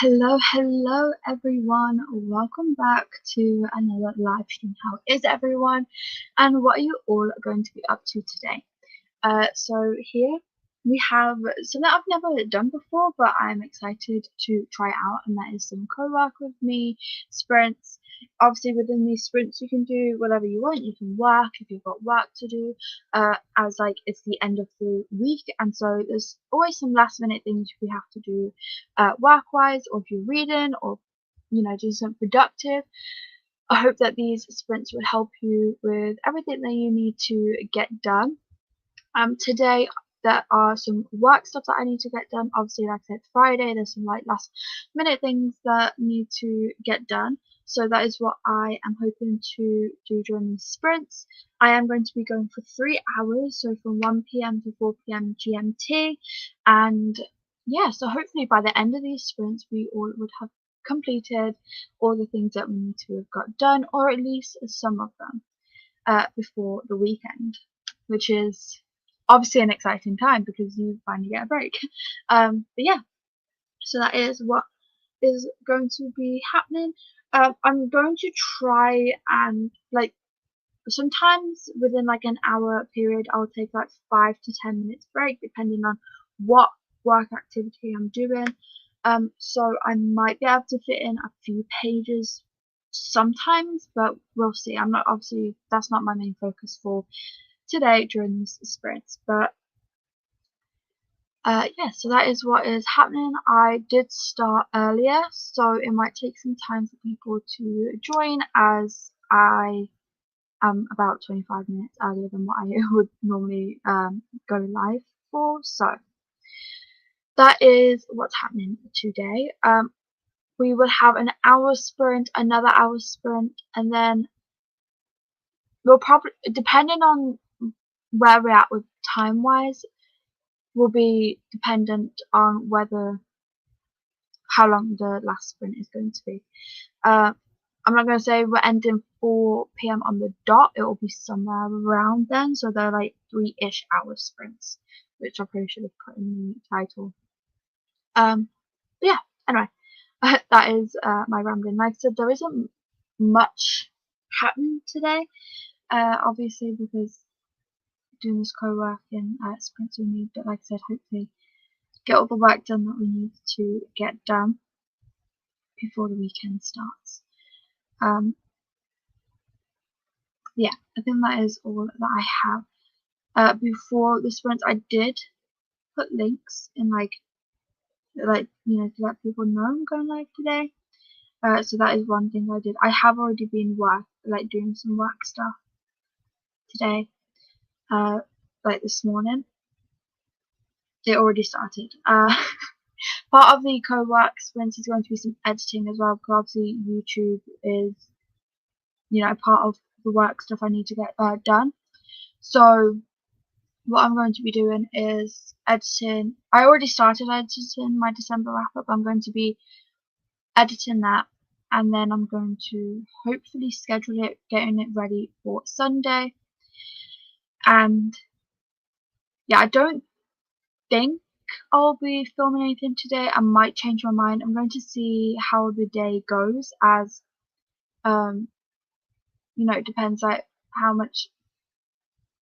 Hello everyone. Welcome back to another live stream. How is everyone? And what are you all going to be up to today? So here we have something I've never done before, but I'm excited to try out, and that is some co-work with me sprints. Obviously, within these sprints, you can do whatever you want. You can work if you've got work to do, as like it's the end of the week, and so there's always some last minute things we have to do, work-wise, or if you're reading, or doing something productive. I hope that these sprints would help you with everything that you need to get done. Today there are some work stuff that I need to get done. Obviously, like I said, it's Friday. There's some like last minute things that need to get done. So that is what I am hoping to do during these sprints. I am going to be going for 3 hours, so from 1 p.m. to 4 p.m. GMT. And yeah, so hopefully by the end of these sprints, we all would have completed all the things that we need to have got done, or at least some of them, before the weekend, which is obviously an exciting time because you finally get a break. But yeah, so that is what is going to be happening. I'm going to try and like sometimes within like an hour period, I'll take like 5 to 10 minutes break depending on what work activity I'm doing. So I might be able to fit in a few pages sometimes, but we'll see. I'm not obviously that's not my main focus for today during these sprints, but yeah, so that is what is happening. I did start earlier, so it might take some time for people to join, as I am about 25 minutes earlier than what I would normally go live for. So that is what's happening today. We will have an hour sprint, another hour sprint, and then we'll probably, depending on where we're at with time wise, will be dependent on whether how long the last sprint is going to be. I'm not going to say we're ending 4 p.m. on the dot. It will be somewhere around then. So they're like 3-ish hour sprints, which I probably should have put in the title. But yeah, anyway, that is my rambling. Like I said, there isn't much happening today, obviously, because doing this co-work in sprints we need, but like I said, hopefully get all the work done that we need to get done before the weekend starts. Yeah, I think that is all that I have. Before the sprints, I did put links in like to let people know I'm going live today. So that is one thing I did. I have already been doing some work stuff today, like this morning. It already started. Part of the co-work sprints is going to be some editing as well, because obviously YouTube is, part of the work stuff I need to get done. So what I'm going to be doing is editing. I already started editing my December wrap up. I'm going to be editing that, and then I'm going to hopefully schedule it, getting it ready for Sunday. And yeah, I don't think I'll be filming anything today. I might change my mind. I'm going to see how the day goes, as it depends like how much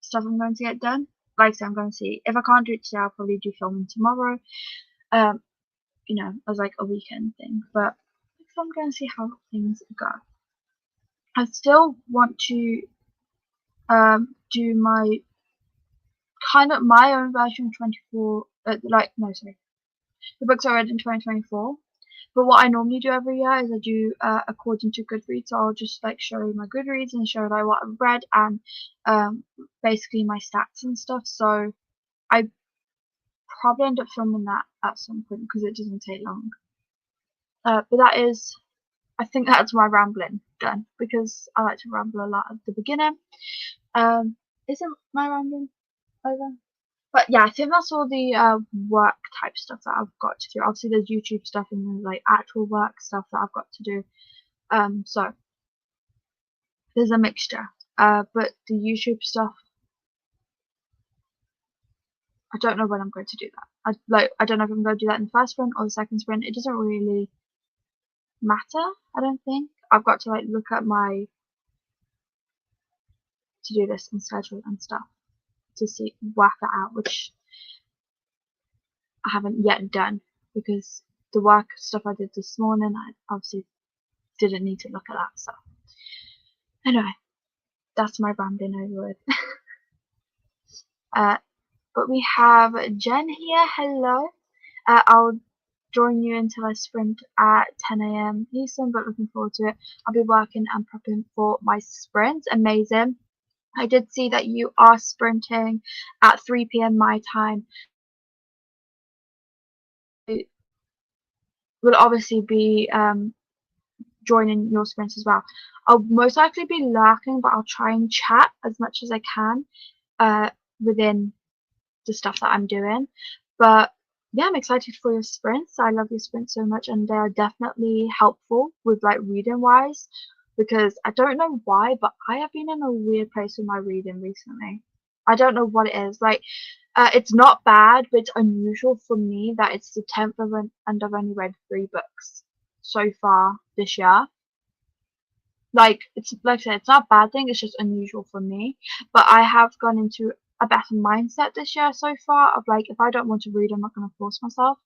stuff I'm going to get done. Like I said, I'm going to see. If I can't do it today, I'll probably do filming tomorrow. As like a weekend thing. But I'm going to see how things go. I still want to do my my own version of 24. The books I read in 2024. But what I normally do every year is I do according to Goodreads. So I'll just like show my Goodreads and show like what I've read and basically my stats and stuff. So I probably end up filming that at some point because it doesn't take long. But I think that's my rambling done, because I like to ramble a lot at the beginning. Isn't my rambling over? But yeah, I think that's all the work type stuff that I've got to do. Obviously, there's YouTube stuff and there's like actual work stuff that I've got to do. So there's a mixture. But the YouTube stuff, I don't know when I'm going to do that. I don't know if I'm going to do that in the first sprint or the second sprint. It doesn't really matter, I don't think. I've got to like look at my to-do list and schedule and stuff to see work that out, which I haven't yet done because the work stuff I did this morning, I obviously didn't need to look at that. So anyway, that's my rambling over with. But we have Jen here. Hello. I'll join you until I sprint at 10 a.m. Eastern, but looking forward to it. I'll be working and prepping for my sprint. Amazing. I did see that you are sprinting at 3 p.m. my time. I will obviously be joining your sprint as well. I'll most likely be lurking, but I'll try and chat as much as I can within the stuff that I'm doing. But yeah, I'm excited for your sprints. I love your sprints so much, and they are definitely helpful with like reading wise, because I don't know why, but I have been in a weird place with my reading recently. I don't know what it is. Like, it's not bad, but it's unusual for me that it's the 10th of and I've only read 3 books so far this year. Like, it's like I said, it's not a bad thing, it's just unusual for me. But I have gone into a better mindset this year so far of like, if I don't want to read, I'm not going to force myself.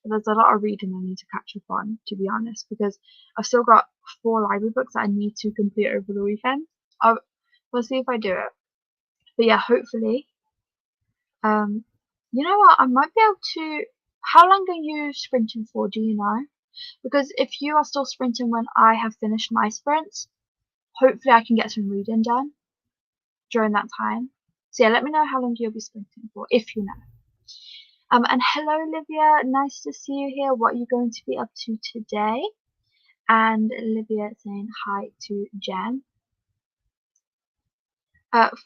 But there's a lot of reading I need to catch up on, to be honest, because I've still got 4 library books that I need to complete over the weekend. We'll see if I do it. But yeah, hopefully. You know what? I might be able to. How long are you sprinting for? Do you know? Because if you are still sprinting when I have finished my sprints, hopefully I can get some reading done during that time. So yeah, let me know how long you'll be sprinting for, if you know. And hello, Olivia. Nice to see you here. What are you going to be up to today? And Olivia saying hi to Jen.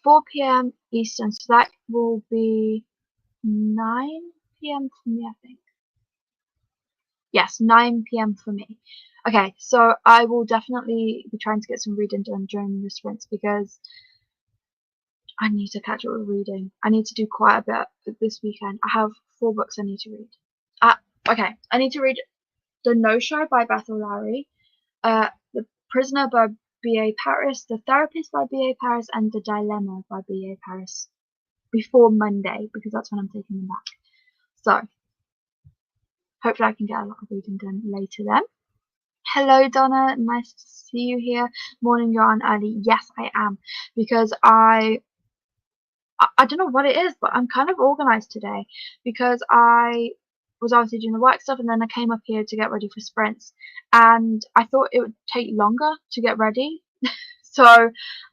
4 p.m. Eastern, so that will be 9 p.m. for me, I think. Yes, 9 p.m. for me. Okay, so I will definitely be trying to get some reading done during the sprints because I need to catch up with reading. I need to do quite a bit this weekend. I have 4 books I need to read. Okay, I need to read The No-Show by Bethel Lowry, The Prisoner by B.A. Paris, The Therapist by B.A. Paris, and The Dilemma by B.A. Paris before Monday, because that's when I'm taking them back. So, hopefully I can get a lot of reading done later then. Hello, Donna. Nice to see you here. Morning, you're on early. Yes, I am, because I don't know what it is, but I'm kind of organized today because I was obviously doing the work stuff and then I came up here to get ready for sprints and I thought it would take longer to get ready. So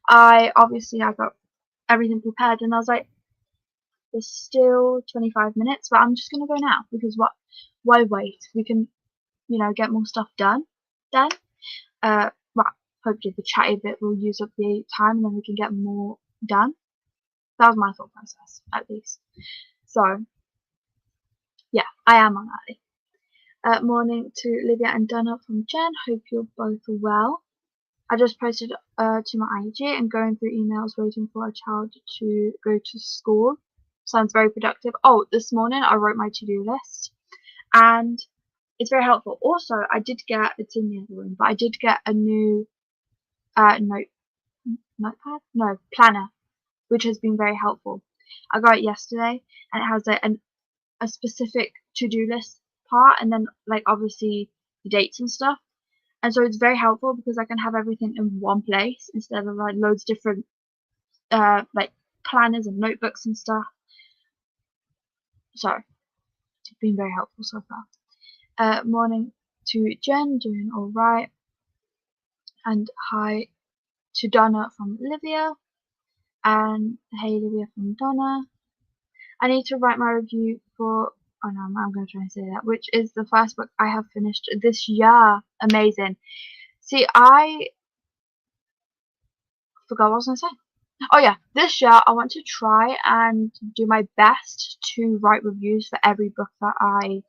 I got everything prepared and I was like, there's still 25 minutes, but I'm just gonna go now because why wait? We can, get more stuff done then. Well, hopefully the chatty bit will use up the time and then we can get more done. That was my thought process, at least. So, yeah, I am on early. Morning to Lydia and Donna from Jen. Hope you're both well. I just posted to my IG and going through emails waiting for a child to go to school. Sounds very productive. Oh, this morning I wrote my to-do list and it's very helpful. Also, it's in the other room, but I did get a new planner, which has been very helpful. I got it yesterday and it has a specific to-do list part and then like obviously the dates and stuff. And so it's very helpful because I can have everything in one place instead of like loads of different like planners and notebooks and stuff. So it's been very helpful so far. Morning to Jen, doing alright. And hi to Donna from Olivia. And hey Olivia from Donna. I need to write my review for I'm going to try and say that, which is the first book I have finished this year. Amazing. See, I forgot what I was going to say. Oh yeah, this year I want to try and do my best to write reviews for every book that I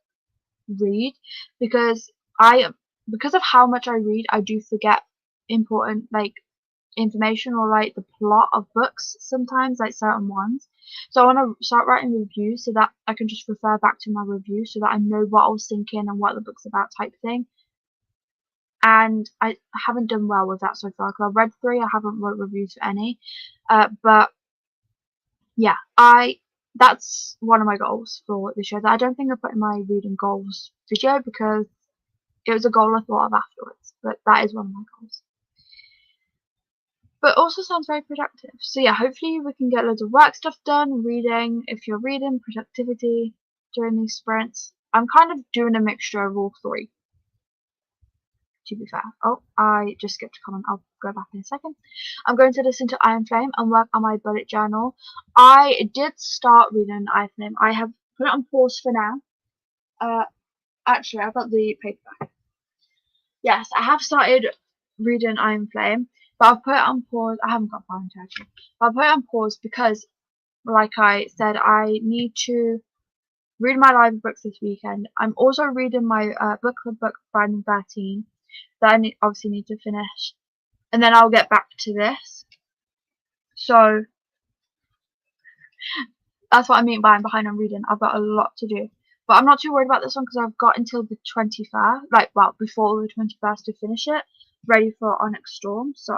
read because of how much I read, I do forget important like information or like the plot of books sometimes, like certain ones. So I want to start writing reviews so that I can just refer back to my review so that I know what I was thinking and what the book's about type thing. and I haven't done well with that so far because I've read 3, I haven't wrote reviews for any. But yeah, that's one of my goals for this year that I don't think I put in my reading goals video because it was a goal I thought of afterwards, but that is one of my goals. But also sounds very productive. So yeah, hopefully we can get loads of work stuff done, reading, if you're reading, productivity during these sprints. I'm kind of doing a mixture of all 3, to be fair. Oh, I just skipped a comment. I'll go back in a second. I'm going to listen to Iron Flame and work on my bullet journal. I did start reading Iron Flame. I have put it on pause for now. Actually, I've got the paperback. Yes, I have started reading Iron Flame, but I've put it on pause. I haven't got far into it actually. But I've put it on pause because, like I said, I need to read my library books this weekend. I'm also reading my book club book Brandon 13 that I obviously need to finish, and then I'll get back to this. So that's what I mean by I'm behind on reading. I've got a lot to do. But I'm not too worried about this one because I've got until the 21st, before the 21st to finish it, ready for Onyx Storm. So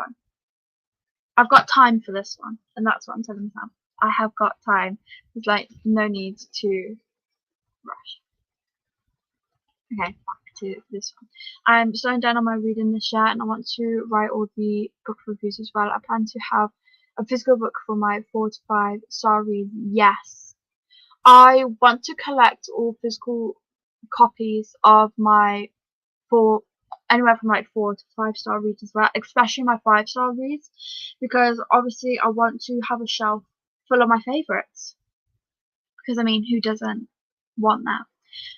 I've got time for this one, and that's what I'm telling myself. I have got time. There's no need to rush. Okay, back to this one. I'm slowing down on my reading this year, and I want to write all the book reviews as well. I plan to have a physical book for my 4 to 5 star read. Yes, I want to collect all physical copies of my anywhere from 4 to 5 star reads as well, especially my 5-star reads, because obviously I want to have a shelf full of my favourites. Because I mean, who doesn't want that?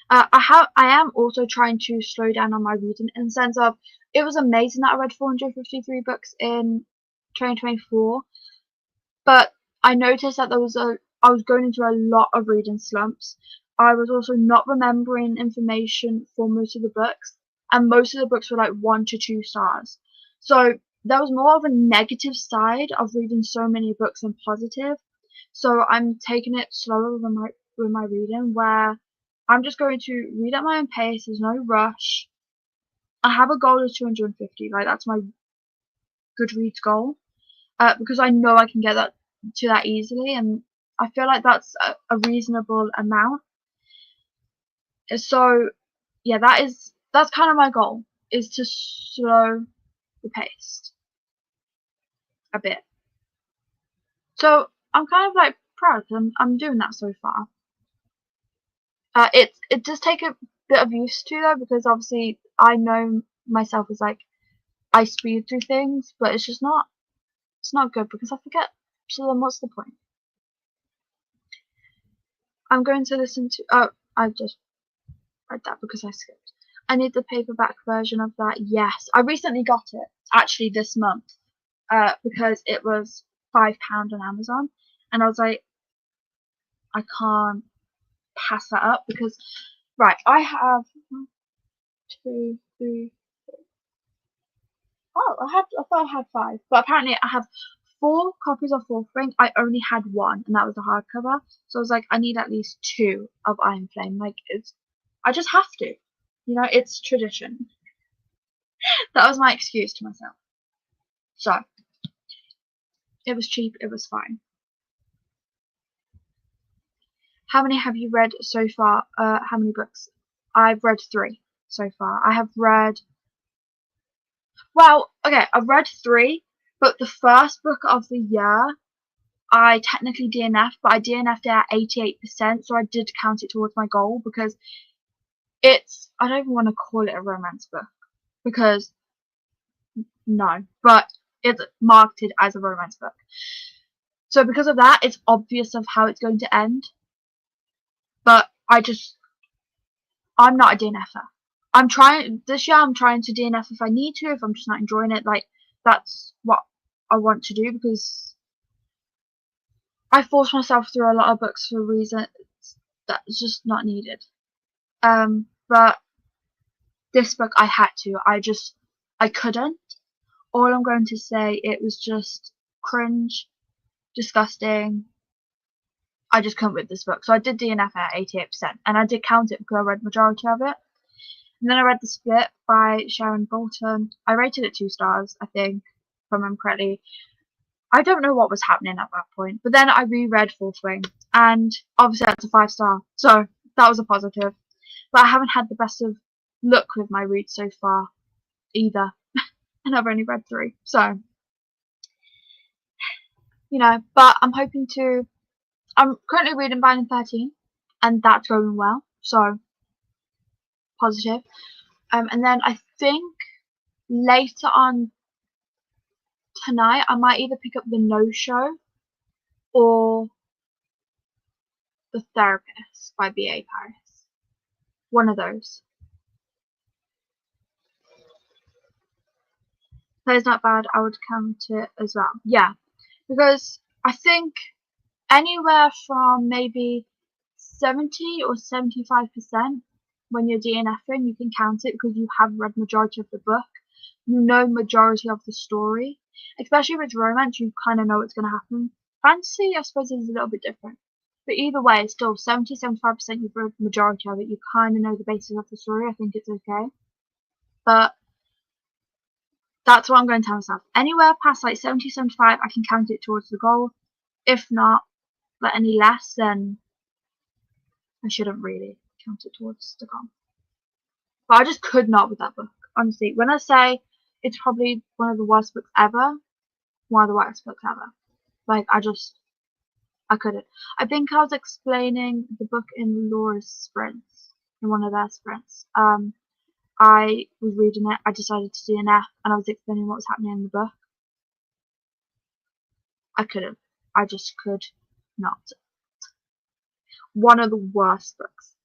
I am also trying to slow down on my reading in the sense of it was amazing that I read 453 books in 2024, but I noticed that I was going into a lot of reading slumps. I was also not remembering information for most of the books, and most of the books were 1 to 2 stars. So there was more of a negative side of reading so many books than positive. So I'm taking it slower with my reading, where I'm just going to read at my own pace. There's no rush. I have a goal of 250. That's my Goodreads goal, because I know I can get to that easily, and I feel like that's a reasonable amount. So yeah, that's kind of my goal, is to slow the pace a bit. So I'm kind of proud because I'm doing that so far. It does take a bit of use to though, because obviously I know myself as I speed through things, but it's not good because I forget. So then what's the point? I'm going to listen to I just read that because I skipped. I need the paperback version of that. Yes, I recently got it actually this month, because it was £5 on Amazon, and I was like, I can't pass that up because I have 1, 2, 3. Oh, I thought I had 5, but apparently I have 4 copies of Fourth Ring. I only had 1, and that was a hardcover. So I was like, I need at least 2 of Iron Flame. I just have to. It's tradition. That was my excuse to myself. So it was cheap. It was fine. How many have you read so far? How many books? I've read 3 so far. I have read. Well, okay, I've read 3, but the first book of the year, I technically DNF'd, but I DNF'd it at 88%, so I did count it towards my goal because I don't even want to call it a romance book, because, no, but it's marketed as a romance book. So because of that, it's obvious of how it's going to end, but I'm not a DNF'er. This year I'm trying to DNF if I need to, if I'm just not enjoying it, that's what I want to do, because I force myself through a lot of books for reasons that's just not needed. But this book I had to. I couldn't. All I'm going to say, it was just cringe, disgusting. I just couldn't with this book. So I did DNF at 88%, and I did count it because I read majority of it. And then I read The Split by Sharon Bolton. I rated it 2 stars, I think, if I remember correctly. I don't know what was happening at that point. But then I reread Fourth Wing, and obviously that's a 5-star. So that was a positive. But I haven't had the best of luck with my reads so far either. And I've only read 3. So, but I'm hoping to. I'm currently reading Binding 13, and that's going well. So, positive. And then I think later on tonight I might either pick up The No Show or The Therapist by B.A. Paris. One of those. Play's not bad, I would count it as well. Yeah, because I think anywhere from maybe 70 or 75% when you're DNFing, you can count it because you have read majority of the book. You know majority of the story. Especially with romance, you kind of know what's going to happen. Fantasy, I suppose, is a little bit different. But either way, still 70-75% you've read the majority of it. You kind of know the basis of the story. I think it's okay. But that's what I'm going to tell myself. Anywhere past like 70-75, I can count it towards the goal. If not, like any less, then I shouldn't really count it towards the goal. But I just could not with that book. Honestly, when I say it's probably one of the worst books ever, one of the worst books ever. Like, I couldn't. I think I was explaining the book in Laura's sprints, in one of their sprints. I was reading it, I decided to DNF, and I was explaining what was happening in the book. I couldn't. I just could not. One of the worst books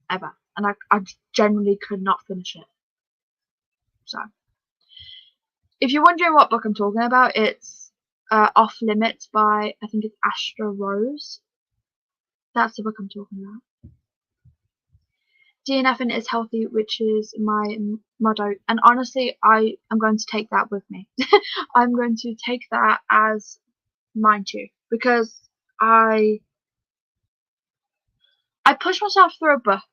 ever. And I genuinely could not finish it. So, if you're wondering what book I'm talking about, it's Off Limits by, I think it's Astra Rose. That's the book I'm talking about. DNFing is healthy, which is my motto. And honestly, I am going to take that with me. I'm going to take that as mine too. Because I push myself through a book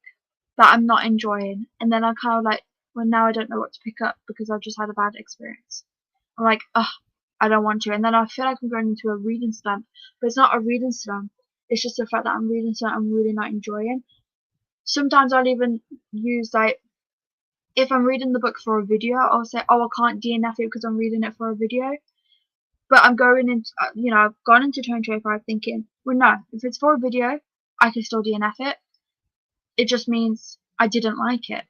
that I'm not enjoying. And then I kind of like, well, now I don't know what to pick up because I've just had a bad experience. I'm like, ugh, I don't want to. And then I feel like I'm going into a reading slump. But it's not a reading slump. It's just the fact that I'm reading something I'm really not enjoying. Sometimes I'll even use, like, if I'm reading the book for a video, I'll say, oh, I can't DNF it because I'm reading it for a video. But I'm going into, I've gone into 2025 thinking, well, no, if it's for a video, I can still DNF it. It just means I didn't like it.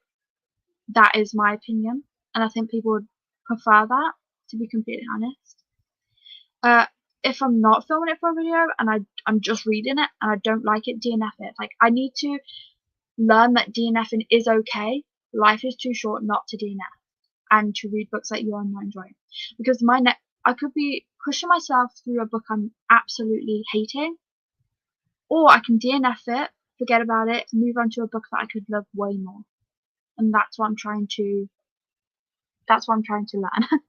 That is my opinion. And I think people would prefer that, to be completely honest. If I'm not filming it for a video and I'm just reading it and I don't like it, DNF it. Like, I need to learn that DNFing is okay. Life is too short not to DNF and to read books that you are not enjoying. Because I could be pushing myself through a book I'm absolutely hating, or I can DNF it, forget about it, move on to a book that I could love way more. And that's what I'm trying to learn.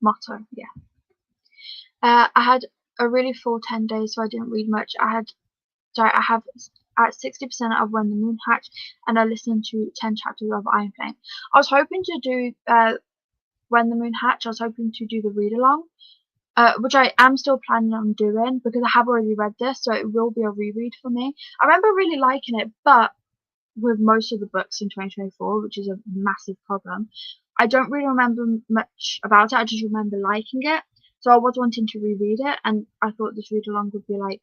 Motto, yeah. I had a really full 10 days, so I didn't read much. I have at 60% of When the Moon Hatched, and I listened to 10 chapters of Iron Flame. I was hoping to do When the Moon Hatched. I was hoping to do the read along, which I am still planning on doing because I have already read this, so it will be a reread for me. I remember really liking it, but with most of the books in 2024, which is a massive problem, I don't really remember much about it. I just remember liking it, so I was wanting to reread it, and I thought this read along would be like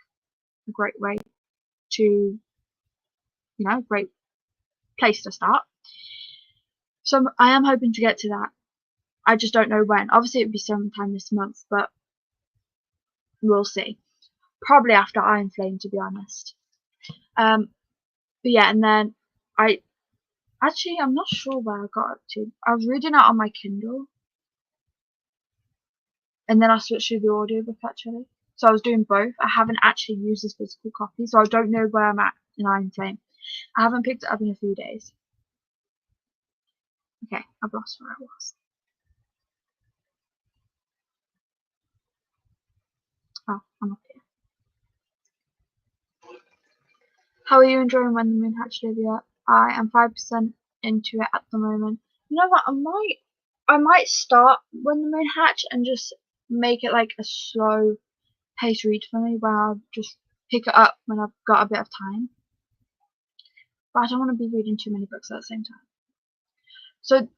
a great way to, great place to start. So I am hoping to get to that. I just don't know when. Obviously it'd be sometime this month, but we'll see. Probably after Iron Flame, to be honest. But yeah, and then I'm not sure where I got up to. I was reading it on my Kindle, and then I switched to the audiobook actually. So I was doing both. I haven't actually used this physical copy, so I don't know where I'm at in Iron Flame. I haven't picked it up in a few days. Okay, I've lost where I was. Oh, I'm up here. How are you enjoying When the Moon Hatched, Olivia? I am 5% into it at the moment. You know what? I might start When the Moon Hatch and just make it like a slow pace read for me, where I'll just pick it up when I've got a bit of time. But I don't want to be reading too many books at the same time. So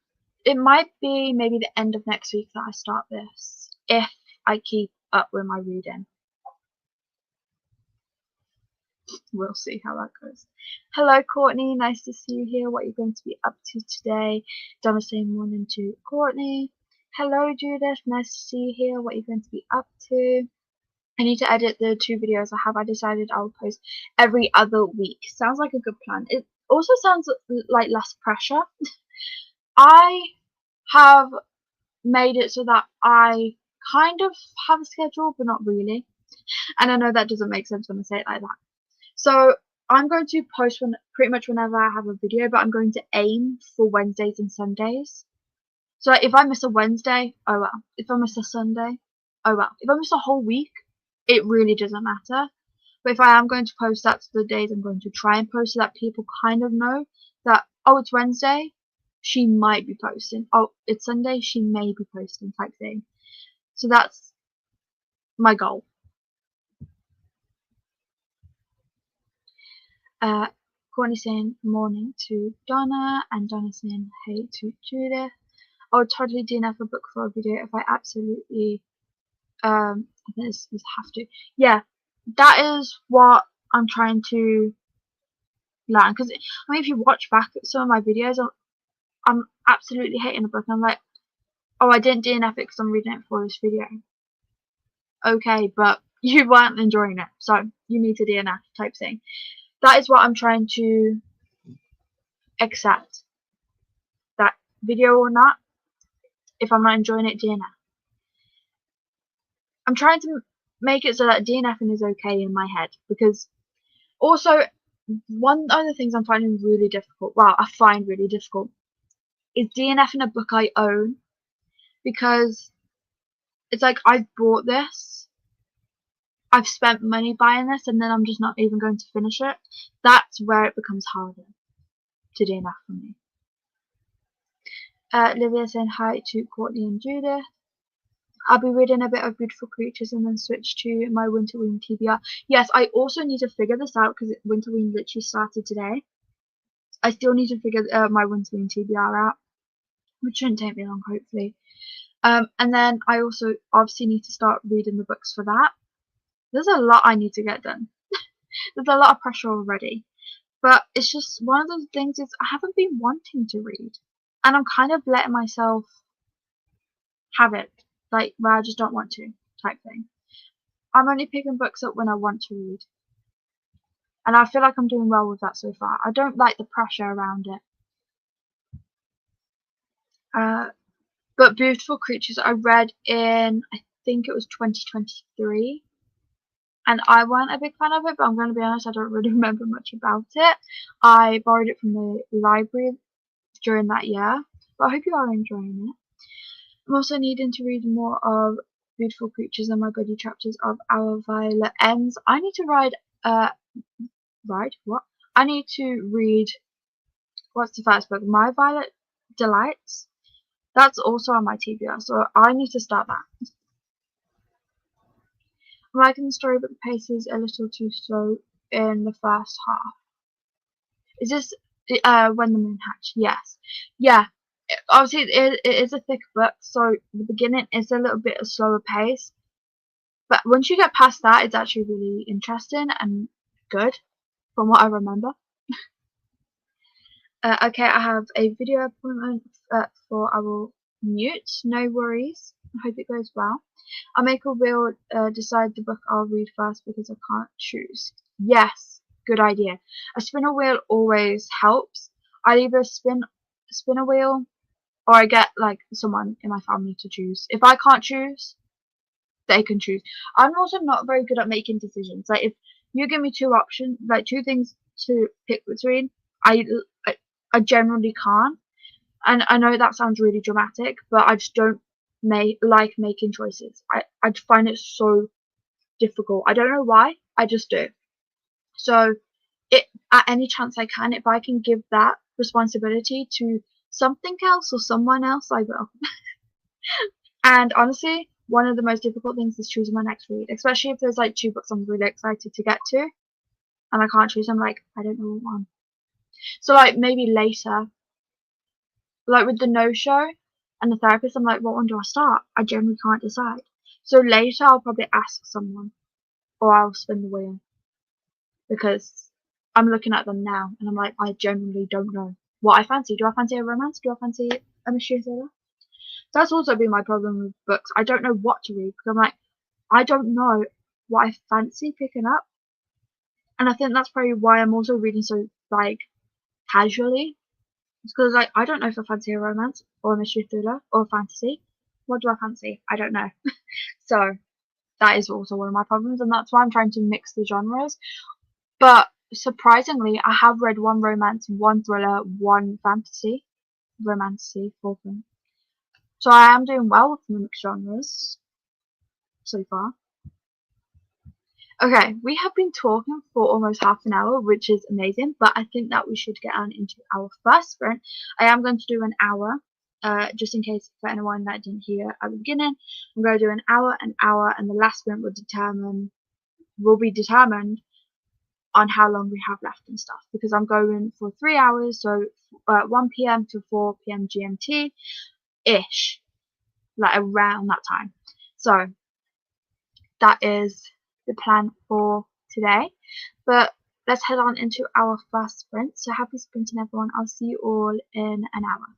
it might be maybe the end of next week that I start this, if I keep up with my reading. We'll see how that goes. Hello, Courtney. Nice to see you here. What are you going to be up to today? Donna saying morning to Courtney. Hello, Judith. Nice to see you here. What are you going to be up to? I need to edit the 2 videos I have. I decided I'll post every other week. Sounds like a good plan. It also sounds like less pressure. I have made it so that I kind of have a schedule, but not really. And I know that doesn't make sense when I say it like that. So I'm going to post pretty much whenever I have a video, but I'm going to aim for Wednesdays and Sundays. So if I miss a Wednesday, oh well. If I miss a Sunday, oh well. If I miss a whole week, it really doesn't matter. But if I am going to post, that's the days I'm going to try and post, so that people kind of know that, oh, it's Wednesday, she might be posting. Oh, it's Sunday, she may be posting, type thing. So that's my goal. Courtney saying morning to Donna, and Donna saying hey to Judith. I would totally DNF a book for a video if I absolutely I think this is have to. Yeah, that is what I'm trying to learn. Because I mean, if you watch back at some of my videos, I'm absolutely hating a book. I'm like, oh, I didn't DNF it because I'm reading it for this video. Okay, but you weren't enjoying it, so you need to DNF type thing. That is what I'm trying to accept. That video or not, if I'm not enjoying it, DNF. I'm trying to make it so that DNFing is okay in my head, because also one of the things I'm finding really difficult, well, I find really difficult, is DNFing a book I own, because it's like I've bought this, I've spent money buying this, and then I'm just not even going to finish it. That's where it becomes harder to DNF for me. Livia saying hi to Courtney and Judith. I'll be reading a bit of Beautiful Creatures and then switch to my Winterween TBR. Yes, I also need to figure this out because Winterween literally started today. I still need to figure my Winterween TBR out, which shouldn't take me long, hopefully. And then I also obviously need to start reading the books for that. There's a lot I need to get done. There's a lot of pressure already. But it's just one of those things is I haven't been wanting to read. And I'm kind of letting myself have it. Like, where I just don't want to, type thing. I'm only picking books up when I want to read. And I feel like I'm doing well with that so far. I don't like the pressure around it. But Beautiful Creatures I read in, I think it was 2023. And I weren't a big fan of it, but I'm going to be honest, I don't really remember much about it. I borrowed it from the library during that year. But I hope you are enjoying it. I'm also needing to read more of Beautiful Creatures and my buddy chapters of Our Violet Ends. I need to I need to read, what's the first book? My Violet Delights. That's also on my TBR, so I need to start that. I'm liking the story, but the pace is a little too slow in the first half. Is this When the Moon Hatch? Yes. Yeah. Obviously, it is a thick book, so the beginning is a little bit of slower pace. But once you get past that, it's actually really interesting and good, from what I remember. Okay, I have a video appointment for I will mute. No worries. I hope it goes well. I'll make a wheel, decide the book I'll read first because I can't choose. Yes, good idea. A spinner wheel always helps. I either spin a wheel, or I get like someone in my family to choose. If I can't choose, they can choose. I'm also not very good at making decisions. Like if you give me 2 options, like 2 things to pick between, I generally can't. And I know that sounds really dramatic, but I just don't like making choices. I find it so difficult. I don't know why, I just do. So it at any chance I can, if I can give that responsibility to something else or someone else, I will. And honestly, one of the most difficult things is choosing my next read, especially if there's like 2 books I'm really excited to get to and I can't choose. I'm like, I don't know what one. So like maybe later, like with the no-show and the therapist, I'm like, what one do I start? I generally can't decide. So later I'll probably ask someone or I'll spin the wheel because I'm looking at them now and I'm like, I genuinely don't know what I fancy. Do I fancy a romance? Do I fancy a mystery thriller? That's also been my problem with books. I don't know what to read because I'm like, I don't know what I fancy picking up. And I think that's probably why I'm also reading so like casually. It's because like I don't know if I fancy a romance or a mystery thriller or a fantasy. What do I fancy? I don't know. So that is also one of my problems, and that's why I'm trying to mix the genres. But surprisingly, I have read 1 romance, 1 thriller, 1 fantasy, romancy, 4 them. So I am doing well with the mixed genres so far. Okay, we have been talking for almost half an hour, which is amazing, but I think that we should get on into our first sprint. I am going to do an hour, just in case for anyone that didn't hear at the beginning. I'm going to do an hour, and the last sprint will be determined on how long we have left and stuff, because I'm going for 3 hours, so 1 p.m. to 4 p.m. GMT-ish, like around that time. So that is the plan for today. But let's head on into our first sprint. So happy sprinting, everyone. I'll see you all in an hour.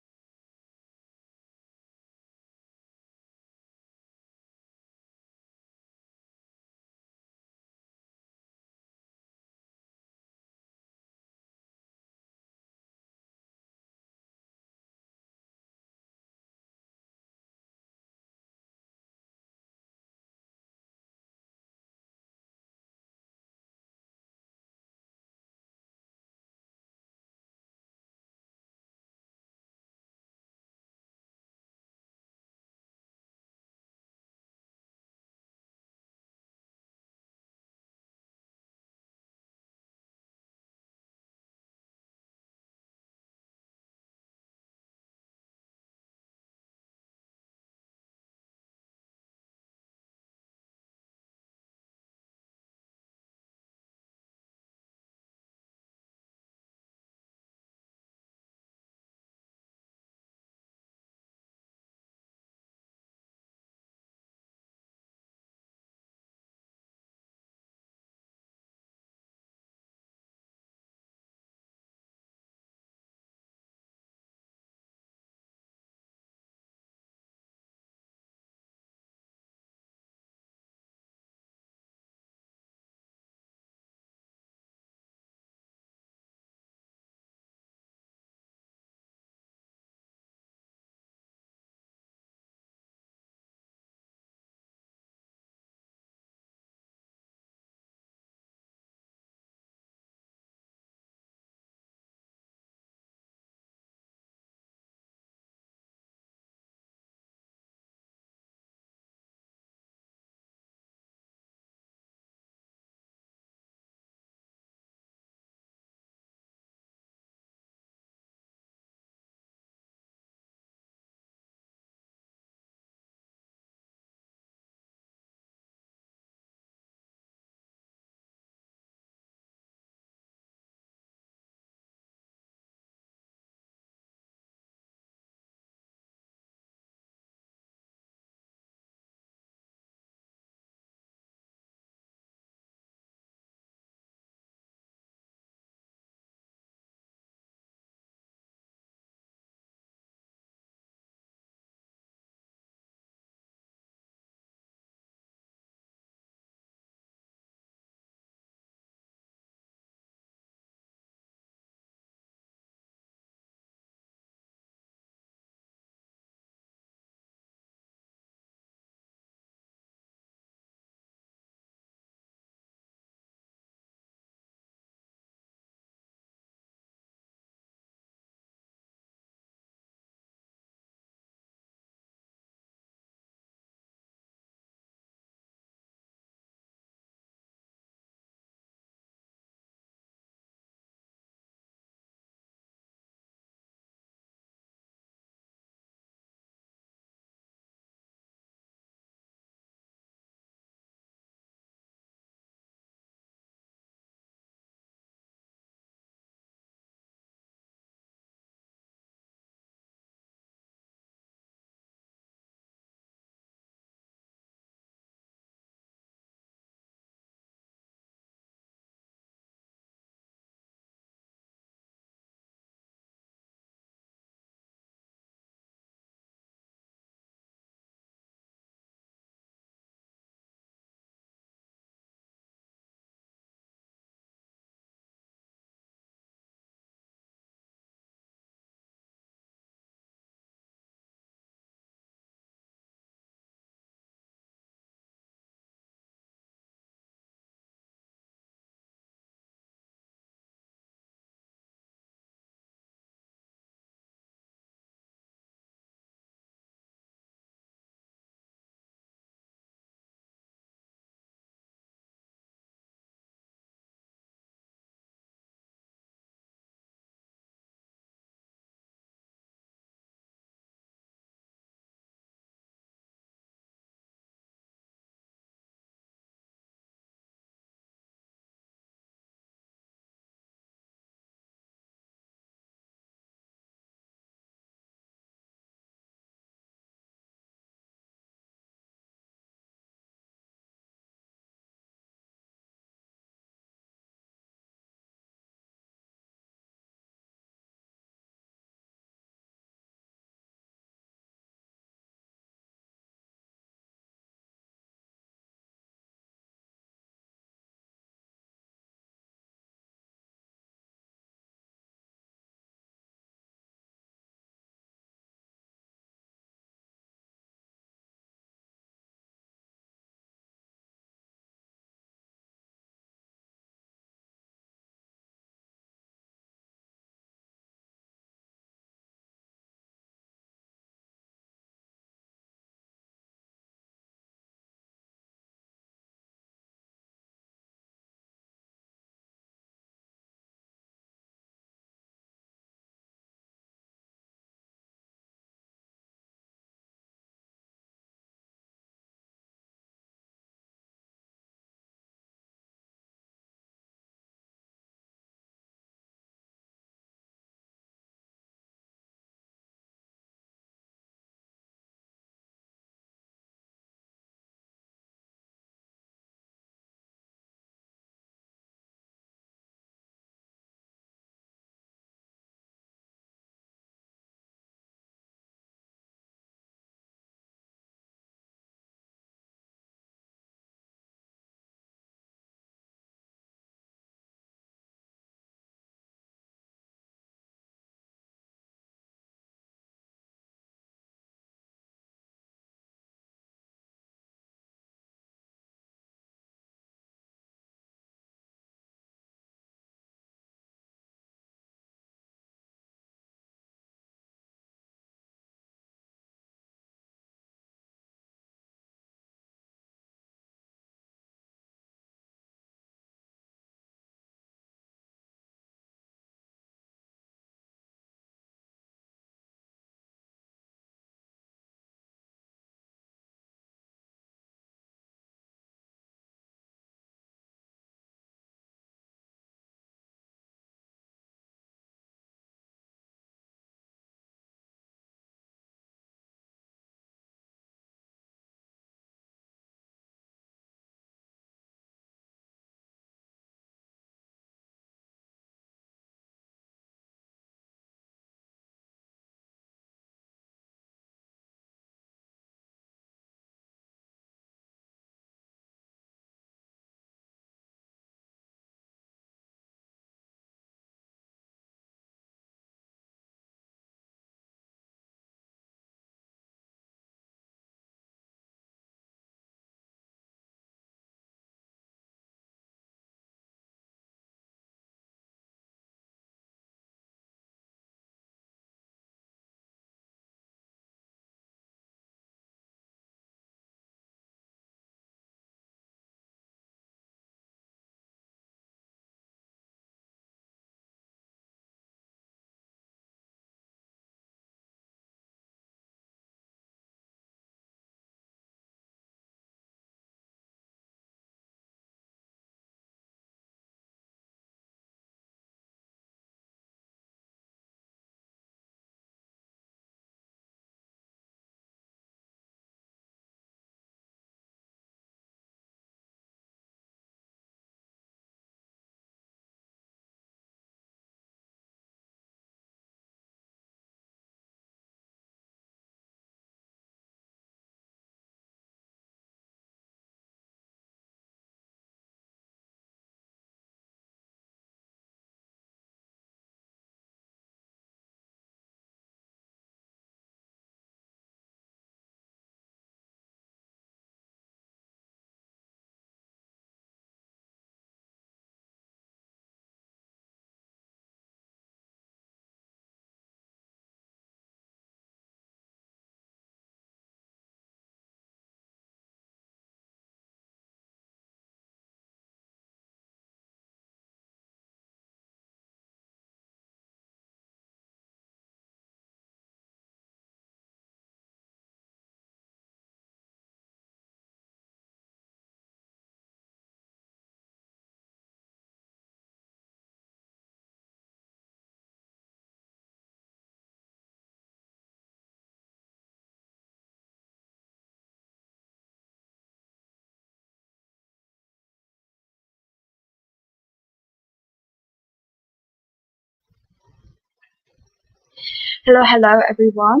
Hello everyone.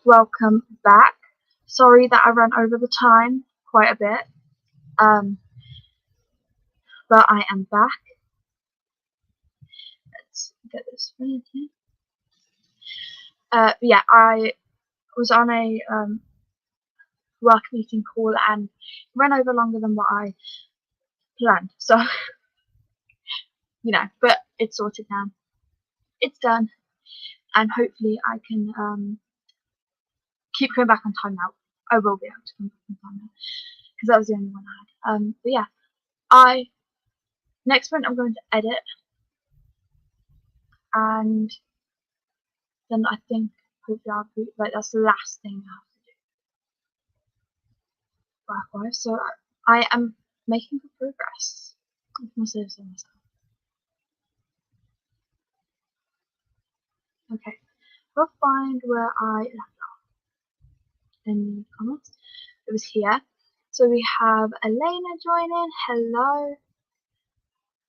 Welcome back. Sorry that I ran over the time quite a bit, um, but I am back. Let's get this finished here. Yeah, I was on a work meeting call and ran over longer than what I planned. So, but it's sorted now. It's done, and hopefully I can keep coming back on time now. I will be able to come back on time now because that was the only one I had. But yeah, next one I'm going to edit, and then I think hopefully I'll be like that's the last thing I have to do work-wise. So I am making good progress. I can say so myself. Okay, we'll find where I left off in the comments. It was here. So we have Elena joining. Hello.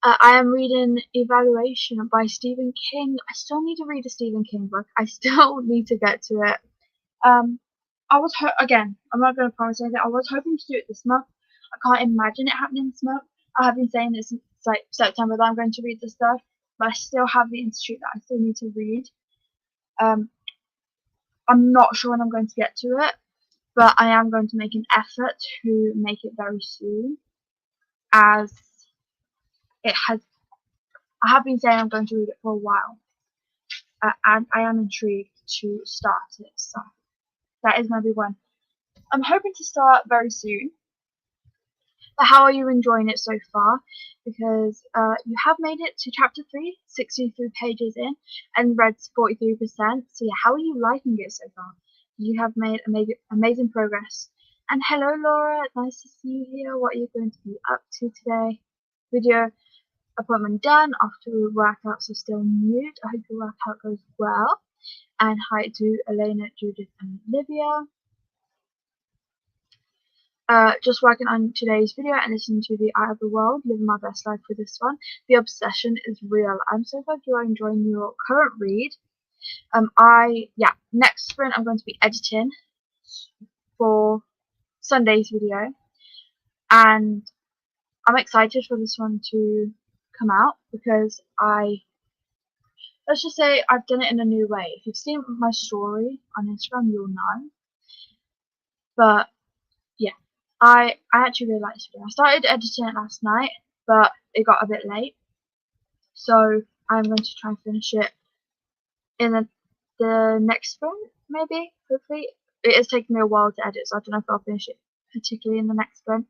I am reading Evaluation by Stephen King. I still need to read a Stephen King book. I still need to get to it. I was again. I'm not going to promise anything. I was hoping to do it this month. I can't imagine it happening this month. I have been saying this since like September that I'm going to read this stuff, but I still have the institute that I still need to read. I'm not sure when I'm going to get to it, but I am going to make an effort to make it very soon, as it has. I have been saying I'm going to read it for a while, and I am intrigued to start it. So that is going to be one I'm hoping to start very soon. But how are you enjoying it so far? Because you have made it to chapter 3, 63 pages in, and read 43%. So yeah, how are you liking it so far? You have made amazing progress. And hello Laura, nice to see you here. What are you going to be up to today? Video appointment done after workouts are still mute. I hope your workout goes well. And hi to Elena, Judith, and Olivia. Just working on today's video and listening to The Eye of the World, living my best life for this one. The obsession is real. I'm so glad you are enjoying your current read. Next sprint I'm going to be editing for Sunday's video, and I'm excited for this one to come out because let's just say I've done it in a new way. If you've seen my story on Instagram, you'll know. But yeah, I actually really like this video. I started editing it last night, but it got a bit late, so I'm going to try and finish it in the next sprint, maybe, hopefully. It is taking me a while to edit, so I don't know if I'll finish it particularly in the next sprint.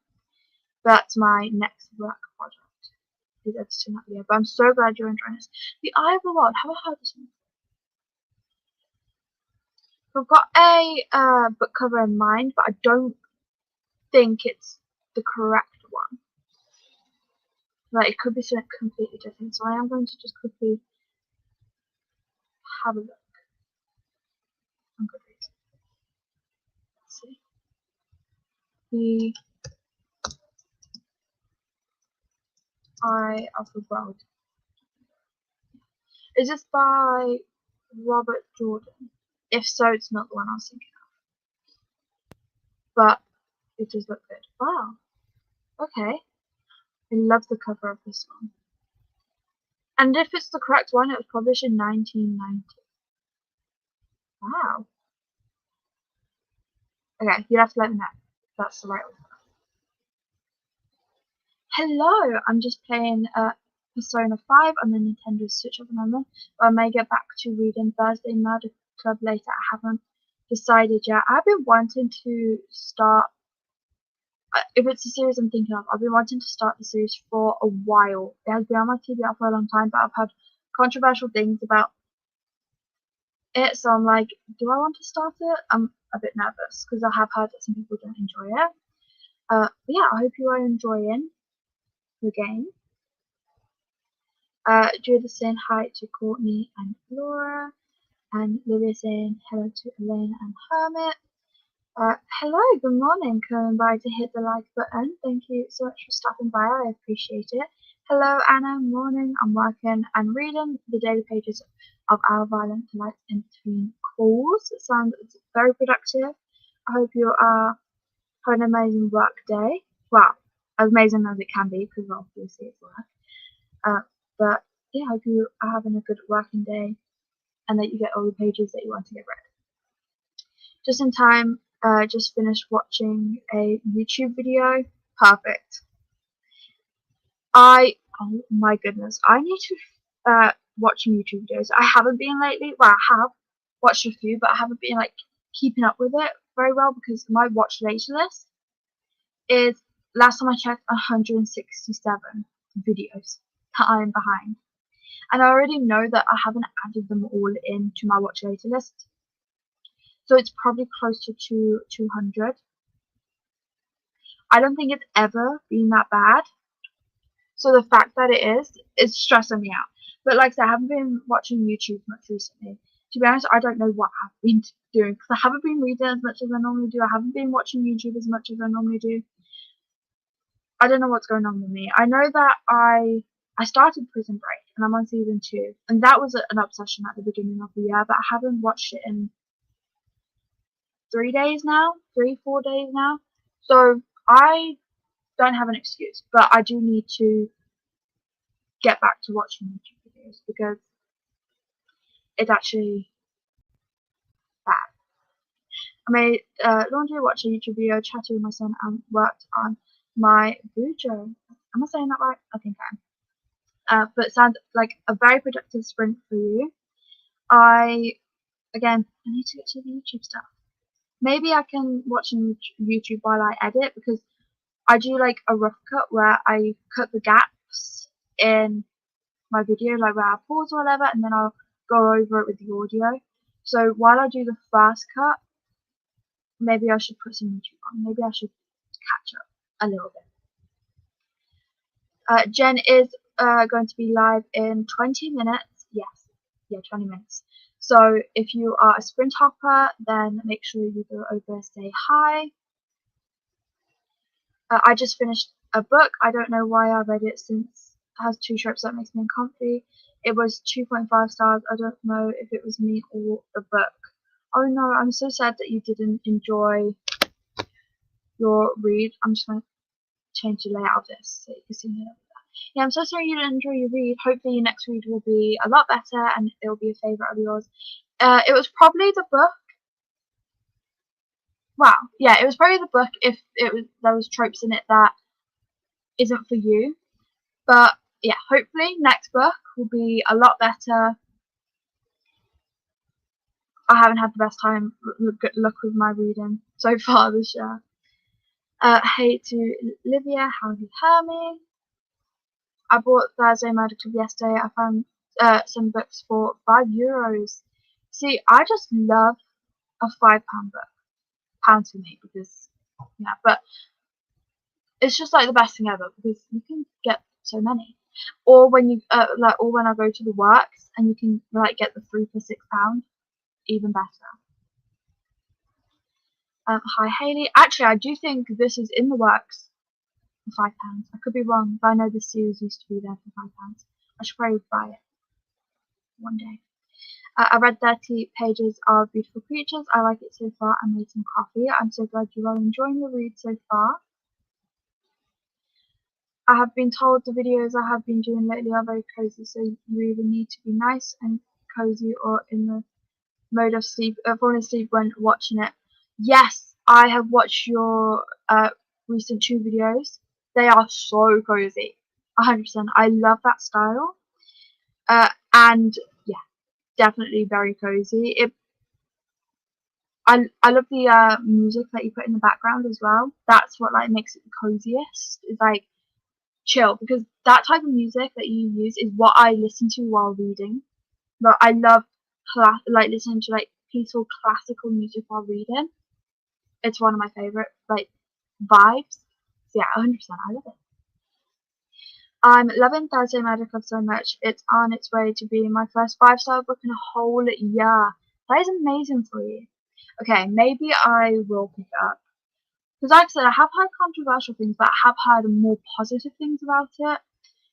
That's my next work project, is editing that video. But I'm so glad you're enjoying this. The Eye of the World, have I heard this one? I've got a book cover in mind, but I don't think it's the correct one. Like, it could be something completely different, so I am going to just quickly have a look on Goodreads. Let's see. The Eye of the World. Is this by Robert Jordan? If so, it's not the one I was thinking of. But it does look good. Wow. Okay. I love the cover of this one. And if it's the correct one, it was published in 1990. Wow. Okay, you'd have to let me know if that's the right one. Hello! I'm just playing Persona 5 on the Nintendo Switch at the moment, but I may get back to reading Thursday Murder Club later. I haven't decided yet. I've been wanting to start, if it's a series I'm thinking of, I've been wanting to start the series for a while. It has been on my TBR for a long time, but I've had controversial things about it, so I'm like, do I want to start it? I'm a bit nervous because I have heard that some people don't enjoy it. But yeah, I hope you are enjoying the game. Judah saying hi to Courtney and Laura, and Lydia saying hello to Elaine and Hermit. Hello, good morning, coming by to hit the like button. Thank you so much for stopping by, I appreciate it. Hello Anna, morning. I'm working and reading the daily pages of our violent delights in between calls. It sounds very productive. I hope you are having an amazing work day. Well, as amazing as it can be, because obviously it's work. But yeah, I hope you are having a good working day and that you get all the pages that you want to get read. Just in time, just finished watching a YouTube video. Perfect. Oh my goodness, I need to watch YouTube videos. I haven't been lately. Well, I have watched a few, but I haven't been like keeping up with it very well because my watch later list is, last time I checked, 167 videos that I'm behind. And I already know that I haven't added them all into my watch later list. So it's probably closer to 200. I don't think it's ever been that bad. So the fact that it is stressing me out. But like I said, I haven't been watching YouTube much recently. To be honest, I don't know what I've been doing because I haven't been reading as much as I normally do. I haven't been watching YouTube as much as I normally do. I don't know what's going on with me. I know that I started Prison Break and I'm on season 2, and that was an obsession at the beginning of the year, but I haven't watched it in 4 days now. So I don't have an excuse, but I do need to get back to watching YouTube videos because it's actually bad. I made laundry, watched a YouTube video, chatted with my son, and worked on my bujo. Am I saying that right? I think I am. But it sounds like a very productive sprint for you. I need to get to the YouTube stuff. Maybe I can watch on YouTube while I edit because I do like a rough cut where I cut the gaps in my video, like where I pause or whatever, and then I'll go over it with the audio. So while I do the first cut, maybe I should put some YouTube on. Maybe I should catch up a little bit. Jen is going to be live in 20 minutes. Yes, yeah, 20 minutes. So if you are a sprint hopper, then make sure you go over, say hi. I just finished a book. I don't know why I read it since it has 2 tropes that makes me uncomfy. It was 2.5 stars. I don't know if it was me or the book. Oh no, I'm so sad that you didn't enjoy your read. I'm just going to change the layout of this so you can see me over there. Yeah, I'm so sorry you didn't enjoy your read. Hopefully your next read will be a lot better and it will be a favourite of yours. It was probably the book. Wow, yeah, it was probably the book if there was tropes in it that isn't for you. But yeah, hopefully next book will be a lot better. I haven't had the best time luck with my reading so far this year. Hey to Livia, how have you heard me? I bought Thursday Murder Club yesterday. I found some books for €5. See, I just love a £5 book. Pounds for me because yeah, but it's just like the best thing ever because you can get so many. Or when you or when I go to the works and you can like get the 3 for £6, even better. Hi Haley. Actually, I do think this is in the works for £5. I could be wrong, but I know this series used to be there for £5. I should probably buy it one day. I read 30 pages of Beautiful Creatures. I like it so far. I made some coffee. I'm so glad you are enjoying the read so far. I have been told the videos I have been doing lately are very cozy, so you either need to be nice and cozy or in the mode of sleep, falling asleep when watching it. Yes, I have watched your recent 2 videos. They are so cozy. 100%. I love that style. And yeah, definitely very cozy. I love the music that you put in the background as well. That's what like makes it the coziest. It's like chill because that type of music that you use is what I listen to while reading. But I love like listening to like peaceful classical music while reading. It's one of my favorite like vibes. So yeah, 100%. I love it. I'm loving Thursday Murder Club so much. It's on its way to being my first 5-star book in a whole year. That is amazing for you. Okay, maybe I will pick it up. Because like I said, I have heard controversial things, but I have heard more positive things about it.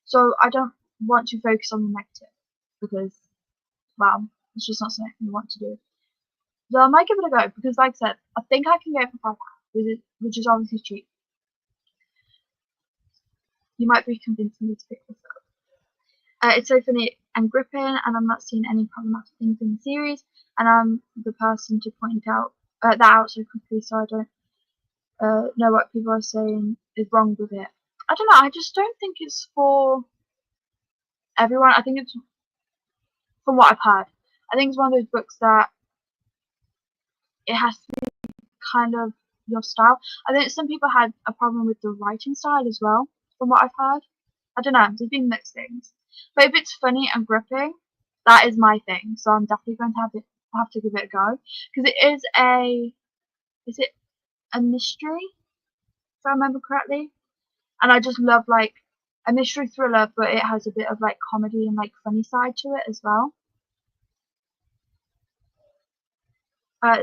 So I don't want to focus on the negative because well, it's just not something we want to do. So I might give it a go because, like I said, I think I can get it for £5, which is obviously cheap. You might be convincing me to pick this up. It's so funny and gripping, and I'm not seeing any problematic things in the series, and I'm the person to point out that out so quickly, so I don't know what people are saying is wrong with it. I don't know. I just don't think it's for everyone. I think it's, from what I've heard, I think it's one of those books that it has to be kind of your style. I think some people had a problem with the writing style as well, from what I've heard. I don't know, there's been mixed things. But if it's funny and gripping, that is my thing. So I'm definitely going to have to give it a go. Because is it a mystery, if I remember correctly? And I just love like a mystery thriller, but it has a bit of like comedy and like funny side to it as well.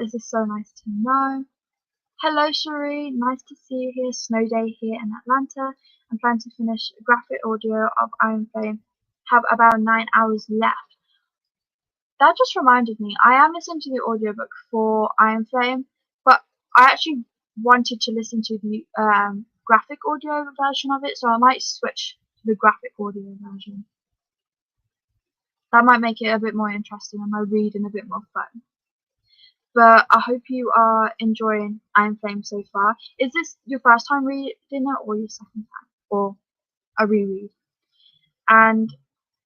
This is so nice to know. Hello Cherie, nice to see you here. Snow day here in Atlanta. I'm trying to finish graphic audio of Iron Flame. Have about 9 hours left. That just reminded me, I am listening to the audiobook for Iron Flame, but I actually wanted to listen to the graphic audio version of it, so I might switch to the graphic audio version. That might make it a bit more interesting and my reading a bit more fun. But I hope you are enjoying Iron Flame so far. Is this your first time reading it or your second time? Or a reread? And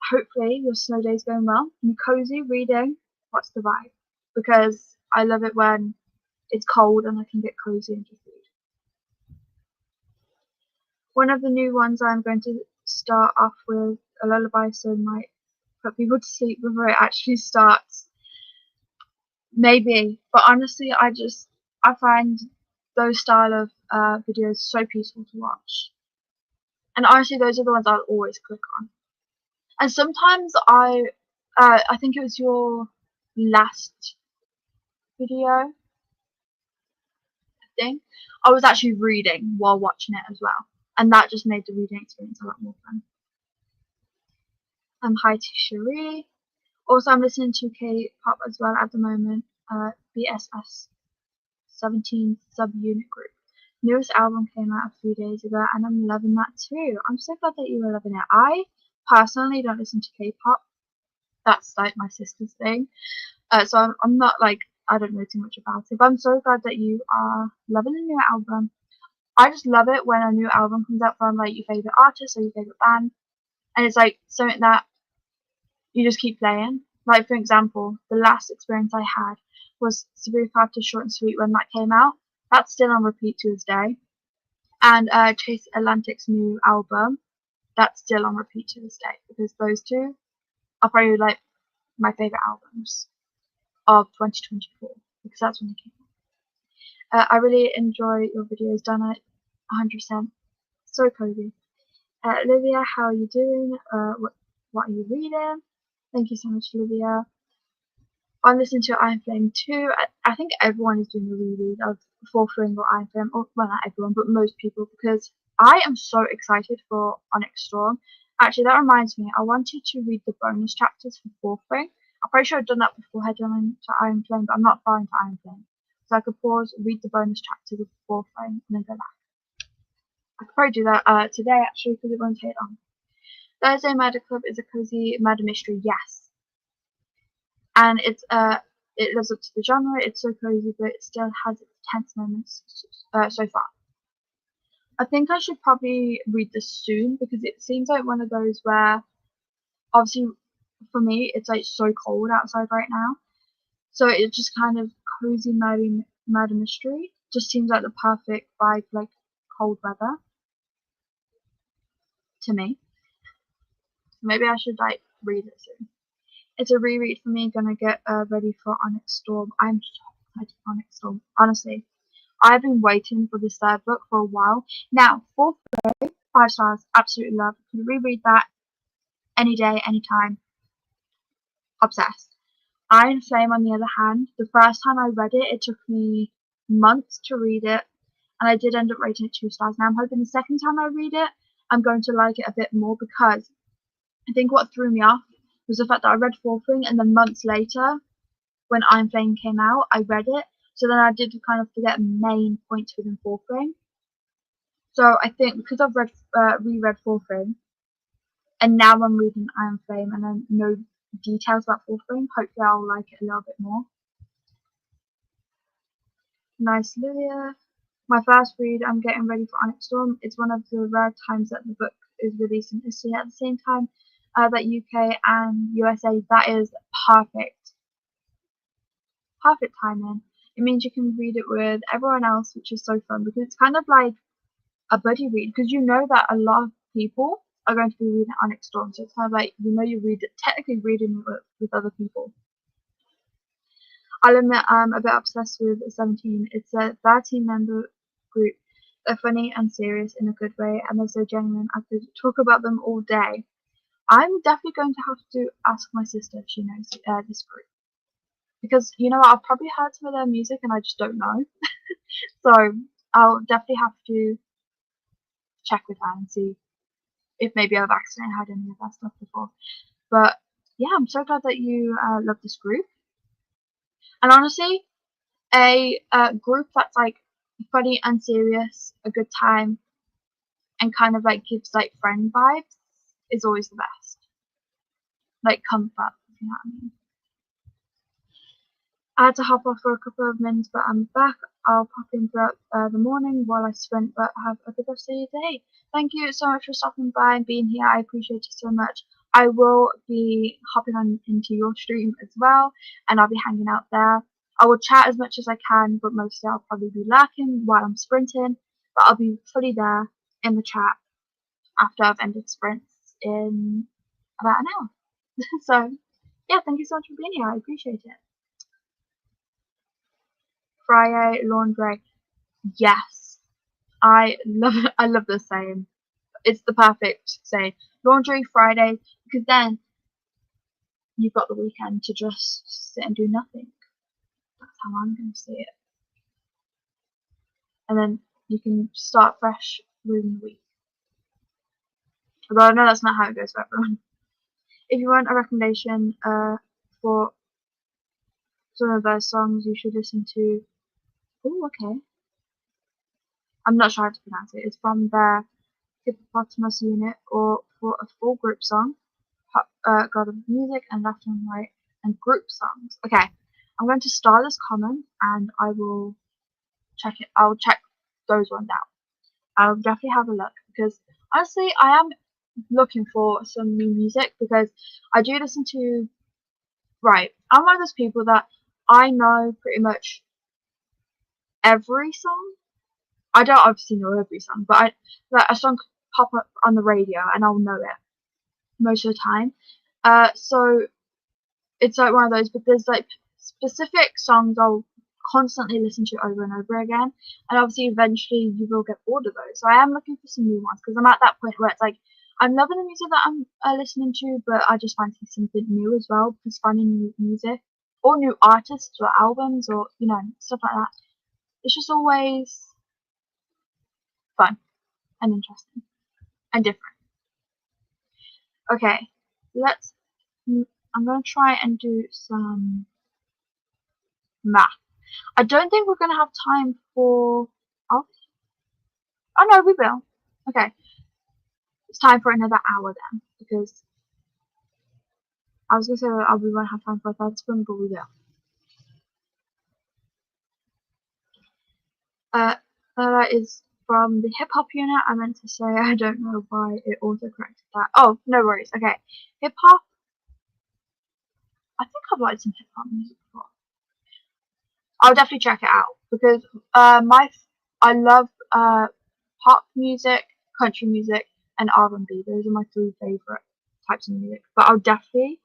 hopefully your snow day is going well. And cozy reading, what's the vibe? Because I love it when it's cold and I can get cozy and just read. One of the new ones I'm going to start off with a lullaby so might put people to sleep before it actually starts. Maybe, but honestly, I find those style of videos so peaceful to watch, and honestly, those are the ones I'll always click on. And sometimes I think it was your last video, thing. I was actually reading while watching it as well, and that just made the reading experience a lot more fun. Hi to Cherie. Also, I'm listening to K-pop as well at the moment. BSS 17 subunit group. Newest album came out a few days ago and I'm loving that too. I'm so glad that you are loving it. I personally don't listen to K-pop. That's like my sister's thing. So I'm not like, I don't know too much about it. But I'm so glad that you are loving the new album. I just love it when a new album comes out from like your favourite artist or your favourite band. And it's like something that you just keep playing. Like for example, the last experience I had was Sabrina Carter's Short and Sweet when that came out. That's still on repeat to this day. And Chase Atlantic's new album, that's still on repeat to this day because those two are probably like my favourite albums of 2024 because that's when they came out. I really enjoy your videos, done it 100%. So cozy. Olivia, how are you doing? What are you reading? Thank you so much, Olivia. I'm listening to Iron Flame 2. I think everyone is doing a reread of Fourth Ring or Iron Flame, or well, not everyone, but most people, because I am so excited for Onyx Storm. Actually, that reminds me, I wanted to read the bonus chapters for Fourth Ring. I'm pretty sure I've done that before heading on to Iron Flame, but I'm not far into Iron Flame. So I could pause, read the bonus chapters of Fourth Ring, and then go back. I could probably do that today, actually, because it won't take long. Thursday Murder Club is a cozy murder mystery, yes. And it lives up to the genre. It's so cozy, but it still has its tense moments so far. I think I should probably read this soon because it seems like one of those where, obviously, for me, it's like so cold outside right now. So it's just kind of cozy murder mystery. Just seems like the perfect vibe, like cold weather to me. Maybe I should like read it soon. It's a reread for me. Gonna get ready for Onyx Storm. I'm so excited for Onyx Storm. Honestly, I've been waiting for this third book for a while. Now, Fourth Ring, 5 stars, absolutely love. Could reread that any day, anytime. Obsessed. Iron Flame, on the other hand, the first time I read it, it took me months to read it, and I did end up rating it 2 stars. Now I'm hoping the second time I read it, I'm going to like it a bit more because I think what threw me off was the fact that I read Fourthring, and then months later, when I'm Flame came out, I read it. So then I did kind of forget main points within Fourthring. So I think because I've reread Fourthring, and now I'm reading Iron Flame, and I know details about Fourthring, hopefully I'll like it a little bit more. Nice Lydia. My first read, I'm getting ready for Onyx Storm. It's one of the rare times that the book is released in Italy at the same time that UK and USA. That is perfect. Perfect timing. It means you can read it with everyone else, which is so fun because it's kind of like a buddy read because you know that a lot of people are going to be reading Onyx Storm, so it's kind of like you read it, technically reading it with other people. I'll admit I'm a bit obsessed with 17. It's a 13-member group. They're funny and serious in a good way, and they're so genuine. I could talk about them all day. I'm definitely going to have to ask my sister if she knows this group. Because, I've probably heard some of their music and I just don't know. So, I'll definitely have to check with her and see if maybe I've accidentally heard any of that stuff before. But, yeah, I'm so glad that you love this group. And honestly, a group that's like funny and serious, a good time, and kind of like gives like friend vibes is always the best. Like comfort, if you know what I mean. I had to hop off for a couple of minutes, but I'm back. I'll pop in throughout the morning while I sprint, but have a good rest of your day. Thank you so much for stopping by and being here. I appreciate you so much. I will be hopping on into your stream as well, and I'll be hanging out there. I will chat as much as I can, but mostly I'll probably be lurking while I'm sprinting, but I'll be fully there in the chat after I've ended sprints in about an hour. So, yeah, thank you so much for being here. I appreciate it. Friday laundry. Yes. I love the saying. It's the perfect saying. Laundry Friday, because then you've got the weekend to just sit and do nothing. That's how I'm gonna see it. And then you can start fresh within the week. Although I know that's not how it goes for everyone. If you want a recommendation for some of those songs, you should listen to. Oh, okay. I'm not sure how to pronounce it. It's from their Hippopotamus unit, or for a full group song, God of Music and Left and Right, and group songs. Okay, I'm going to start this comment and I will check it. I'll check those ones out. I'll definitely have a look because honestly, I am looking for some new music because I do listen to. Right, I'm one of those people that I know pretty much every song. I don't obviously know every song, but like a song could pop up on the radio and I'll know it most of the time. So it's like one of those, but there's like specific songs I'll constantly listen to over and over again, and obviously eventually you will get bored of those. So I am looking for some new ones because I'm at that point where it's like I'm loving the music that I'm listening to, but I just fancy something new as well because finding new music or new artists or albums or stuff like that, it's just always fun and interesting and different. Okay, let's. I'm going to try and do some math. I don't think we're going to have time for. Oh, no, we will. Okay, it's time for another hour then because I was going to say we won't have time for a third spin, but we will. That is from the hip hop unit. I meant to say I don't know why it auto corrected that. Oh, no worries. Okay, hip hop. I think I've liked some hip hop music before. I'll definitely check it out because I love pop music, country music, and R&B. Those are my three favorite types of music. But I'll definitely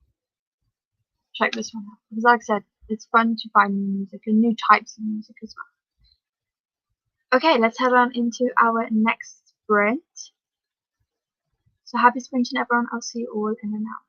check this one out because, like I said, it's fun to find new music and new types of music as well. Okay, let's head on into our next sprint. So happy sprinting, everyone. I'll see you all in an hour.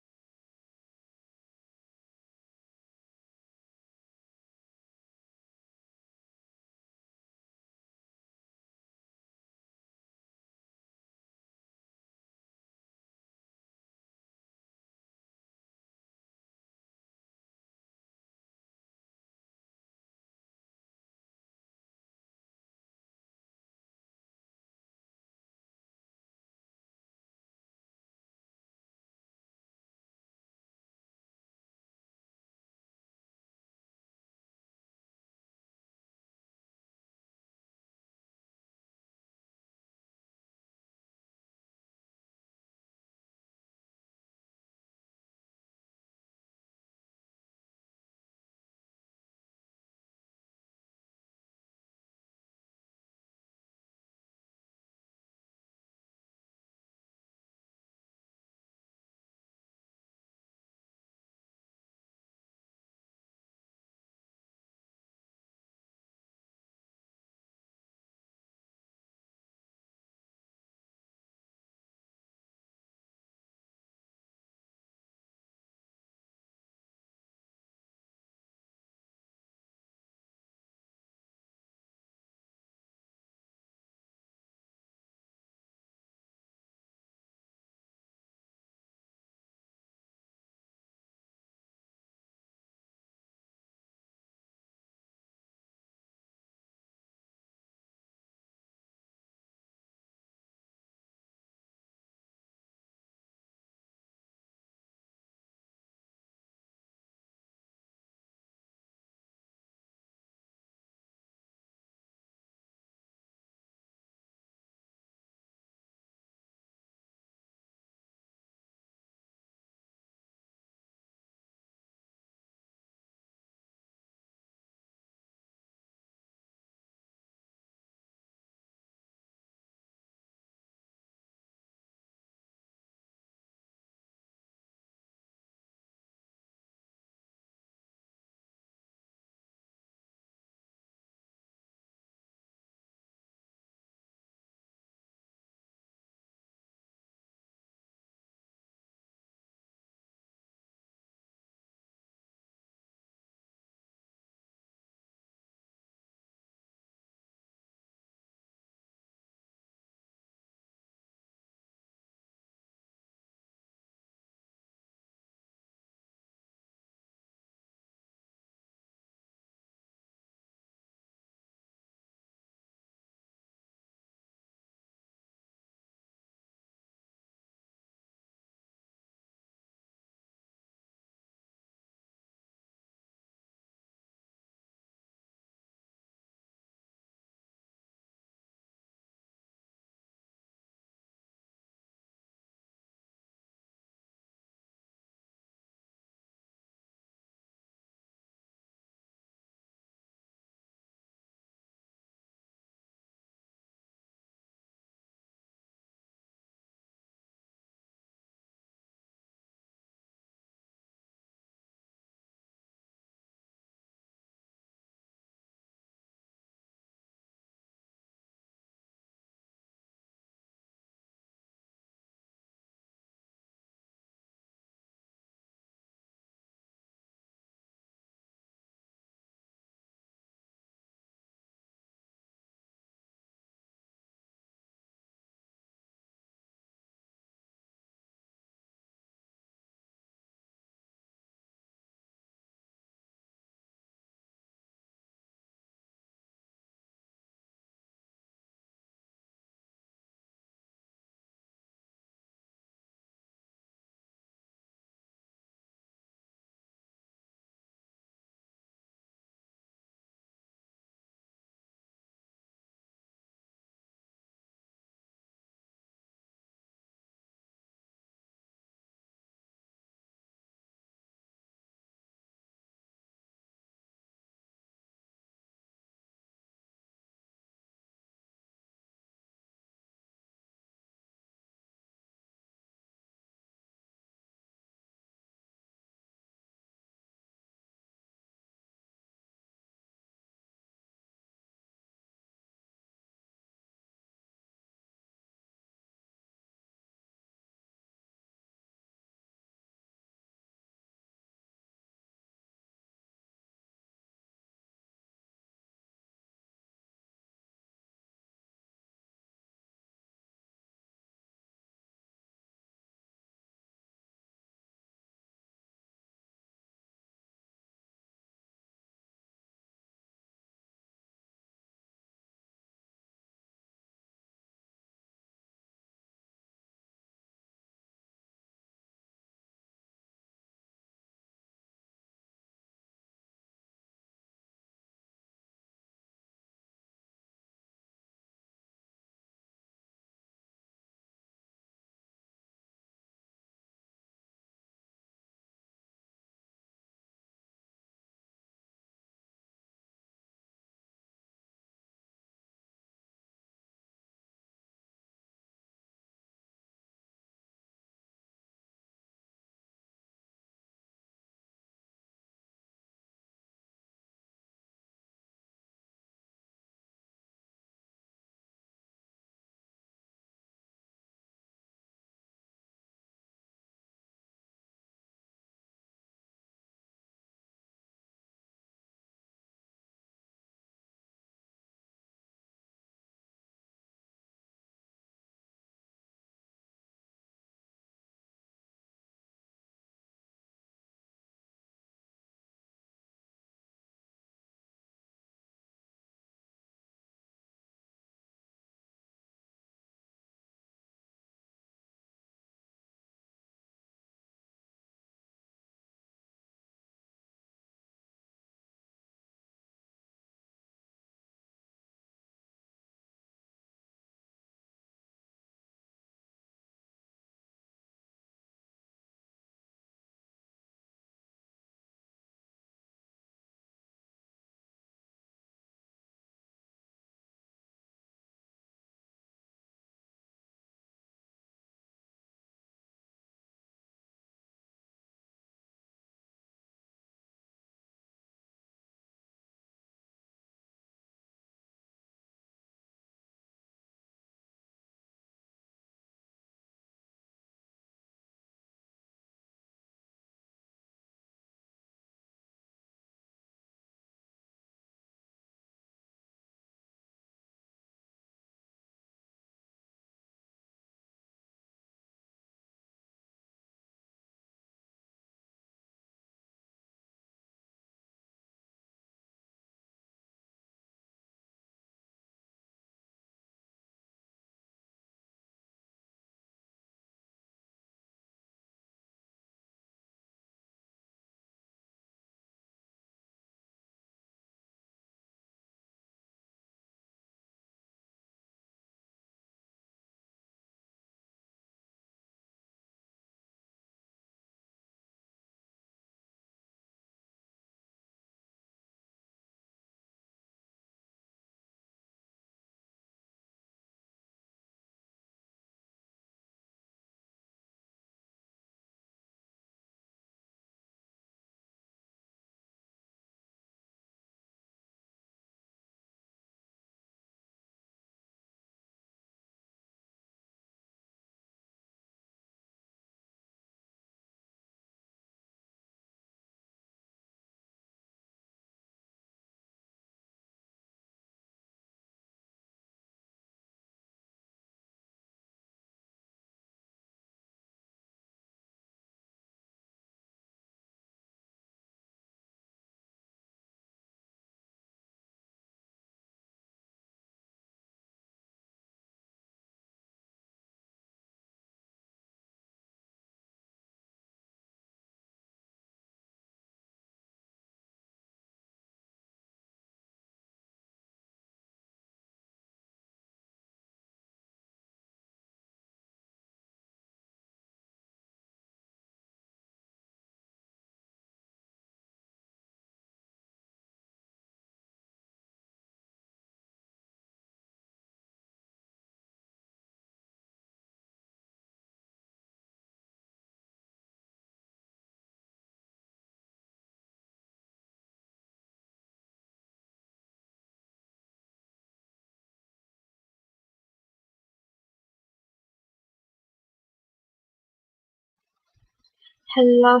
Hello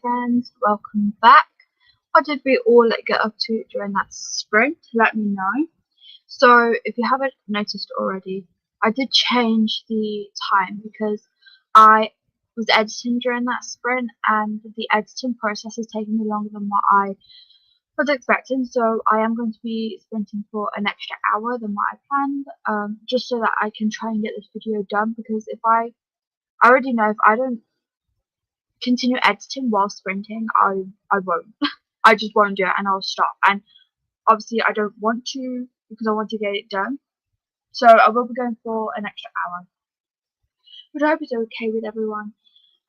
friends, welcome back. What did we all get up to during that sprint? Let me know. So if you haven't noticed already, I did change the time because I was editing during that sprint and the editing process is taking me longer than what I was expecting. So I am going to be sprinting for an extra hour than what I planned, just so that I can try and get this video done because if I already know if I don't continue editing while sprinting, I won't. I just won't do it and I'll stop. And obviously I don't want to because I want to get it done. So I will be going for an extra hour, which I hope is okay with everyone.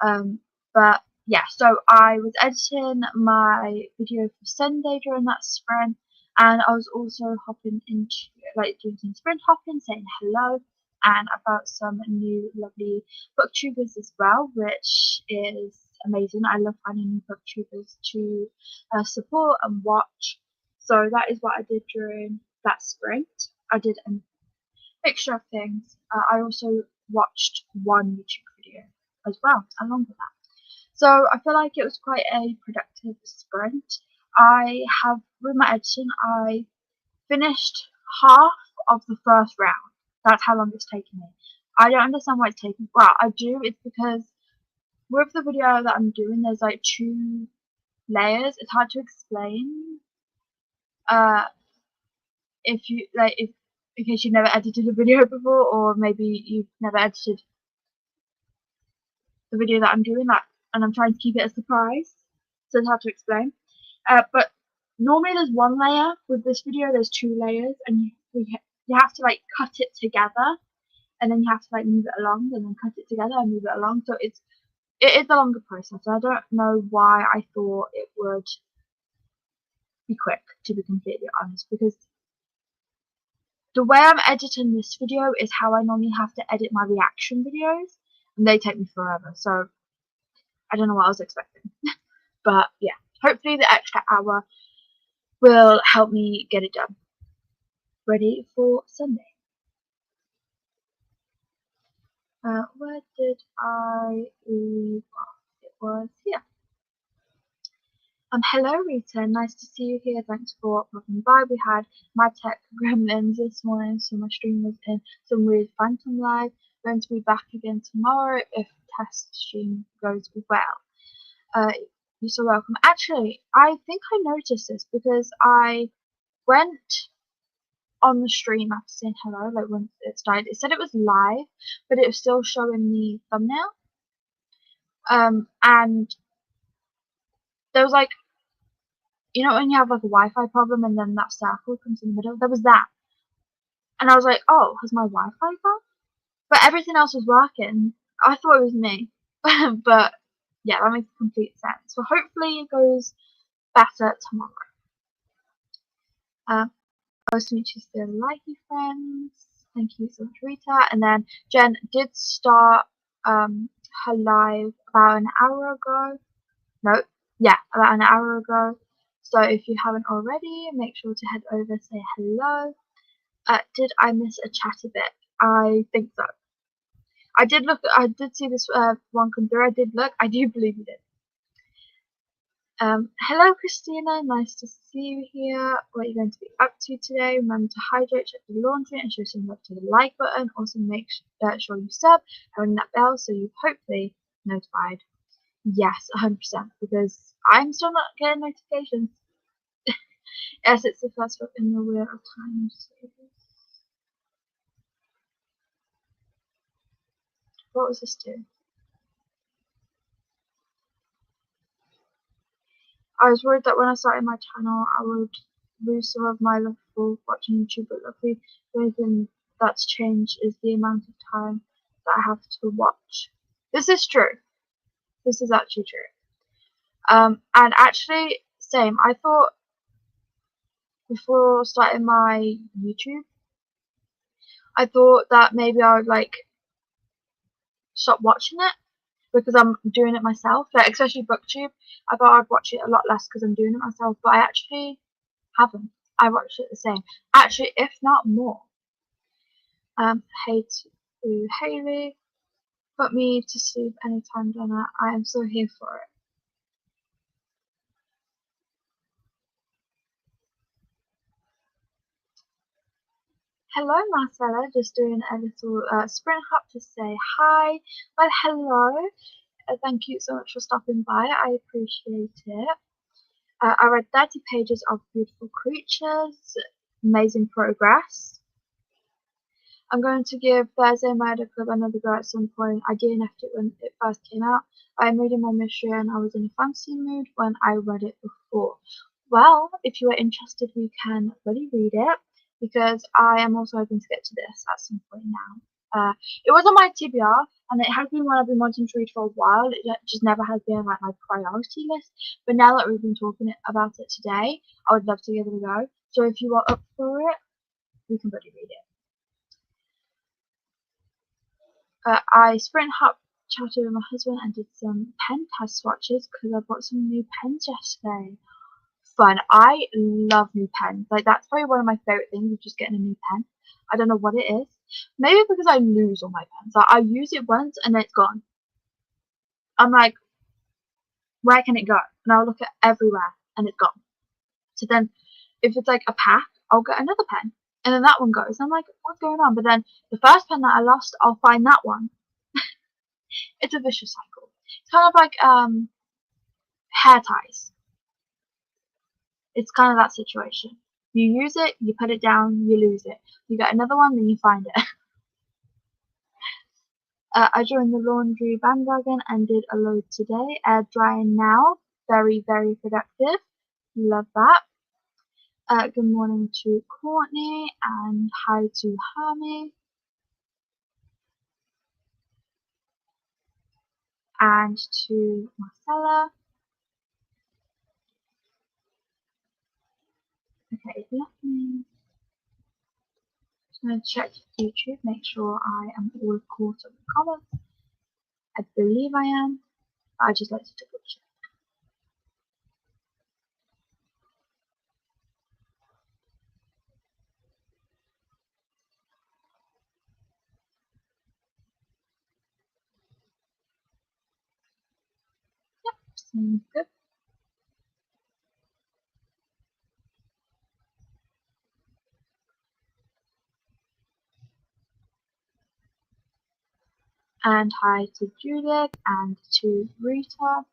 But yeah, so I was editing my video for Sunday during that sprint, and I was also hopping into doing some sprint hopping, saying hello, and I found some new lovely booktubers as well, which is amazing. I love finding new booktubers to support and watch. So that is what I did during that sprint. I did a mixture of things. I also watched one YouTube video as well along with that. So I feel like it was quite a productive sprint. With my editing, I finished half of the first round. That's how long it's taken me. I don't understand why it's taking. Well, I do. It's because with the video that I'm doing, there's like two layers. It's hard to explain. If you if in case you've never edited a video before, or maybe you've never edited the video that I'm doing, and I'm trying to keep it a surprise, so it's hard to explain. But normally there's one layer. With this video, there's two layers, and you have to cut it together, and then you have to move it along, and then cut it together and move it along. So it is a longer process. I don't know why I thought it would be quick, to be completely honest, because the way I'm editing this video is how I normally have to edit my reaction videos, and they take me forever. So I don't know what I was expecting. But yeah, hopefully the extra hour will help me get it done. Ready for Sunday. Where did I leave off? It was here. Hello Rita, nice to see you here. Thanks for popping by. We had my tech gremlins this morning, so my stream was in some weird phantom lag. Going to be back again tomorrow if test stream goes well. You're so welcome. Actually, I think I noticed this because I went on the stream after saying hello, when it started. It said it was live, but it was still showing the thumbnail. And there was you know when you have a Wi-Fi problem and then that circle comes in the middle? There was that. And I was like, oh, has my Wi-Fi gone? But everything else was working. I thought it was me. But yeah, that makes complete sense. So hopefully it goes better tomorrow. Nice to meet you still likey friends. Thank you so much, Rita. And then Jen did start her live about an hour ago. No, yeah, about an hour ago. So if you haven't already, make sure to head over, say hello. Did I miss a chat a bit? I think so. I did see this one come through. I did look. I do believe you did. Hello Christina, nice to see you here. What are you going to be up to today? Remember to hydrate, check the laundry, and show some love to the like button. Also make sure you sub, ring that bell so you're hopefully notified. Yes, 100%, because I'm still not getting notifications. Yes, it's the first book in the Wheel of Time. What was this do? I was worried that when I started my channel, I would lose some of my love for watching YouTube, but luckily the only thing that's changed is the amount of time that I have to watch. This is true. This is actually true. And actually, same. I thought before starting my YouTube, I thought that maybe I would stop watching it because I'm doing it myself, especially BookTube. I thought I'd watch it a lot less because I'm doing it myself, but I actually haven't. I watched it the same. Actually, if not more. Hey to Haley. put me to sleep anytime, Donna. I am so here for it. Hello, Marcella. Just doing a little sprint hop to say hi. Well, hello. Thank you so much for stopping by. I appreciate it. I read 30 pages of Beautiful Creatures. Amazing progress. I'm going to give Thursday Murder Club another go at some point. I DNF'd it when it first came out. I'm reading more mystery and I was in a fantasy mood when I read it before. Well, if you are interested, we can really read it because I am also hoping to get to this at some point now. It was on my TBR and it has been one I've been wanting to read for a while. It just never has been like my priority list. But now that we've been talking about it today, I would love to give it a go. So if you are up for it, we can really read it. I sprint hop chatted with my husband and did some pen test swatches because I bought some new pens yesterday. Fun. I love new pens. Like that's probably one of my favorite things is just getting a new pen. I don't know what it is. Maybe because I lose all my pens. Like I use it once and then it's gone. I'm like, where can it go? And I'll look at everywhere and it's gone. So then if it's like a pack, I'll get another pen. And then that one goes. I'm like, what's going on? But then the first pen that I lost, I'll find that one. It's a vicious cycle. It's kind of like hair ties. It's kind of that situation. You use it, you put it down, you lose it. You get another one, then you find it. I joined the laundry bandwagon and did a load today. Air drying now. Very, very productive. Love that. Good morning to Courtney and hi to Hermie. And to Marcella. Okay, let me just going to check YouTube, make sure I am all caught up with comments. I believe I am, but I just like to double check. Yep, seems good. And hi to Judith and to Rita.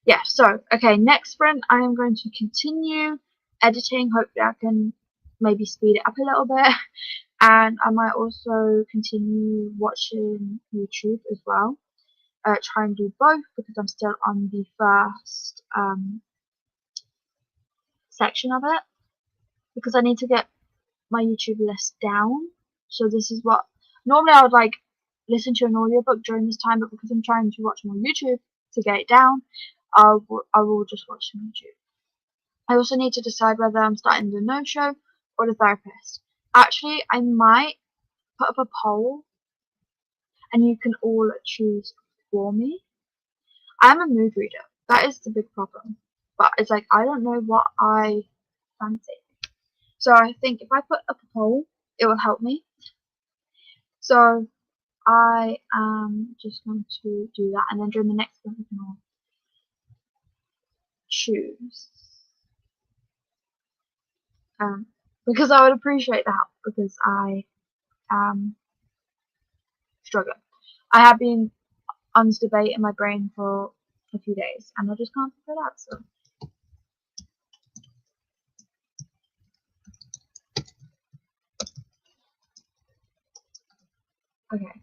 Yeah, so, okay, next sprint I am going to continue editing. Hopefully I can maybe speed it up a little bit. And I might also continue watching YouTube as well. Try and do both because I'm still on the first section of it. Because I need to get my YouTube list down. So this is what, normally I would like listen to an audiobook during this time, but because I'm trying to watch more YouTube to get it down, I will just watch some YouTube. I also need to decide whether I'm starting the no-show or the therapist. Actually, I might put up a poll and you can all choose for me. I'm a mood reader. That is the big problem. But it's like, I don't know what I fancy. So I think if I put up a poll, it will help me. So I am just going to do that, and then during the next one, we can all choose. Because I would appreciate the help, because I am struggling. I have been on this debate in my brain for a few days, and I just can't figure it out. So. Okay.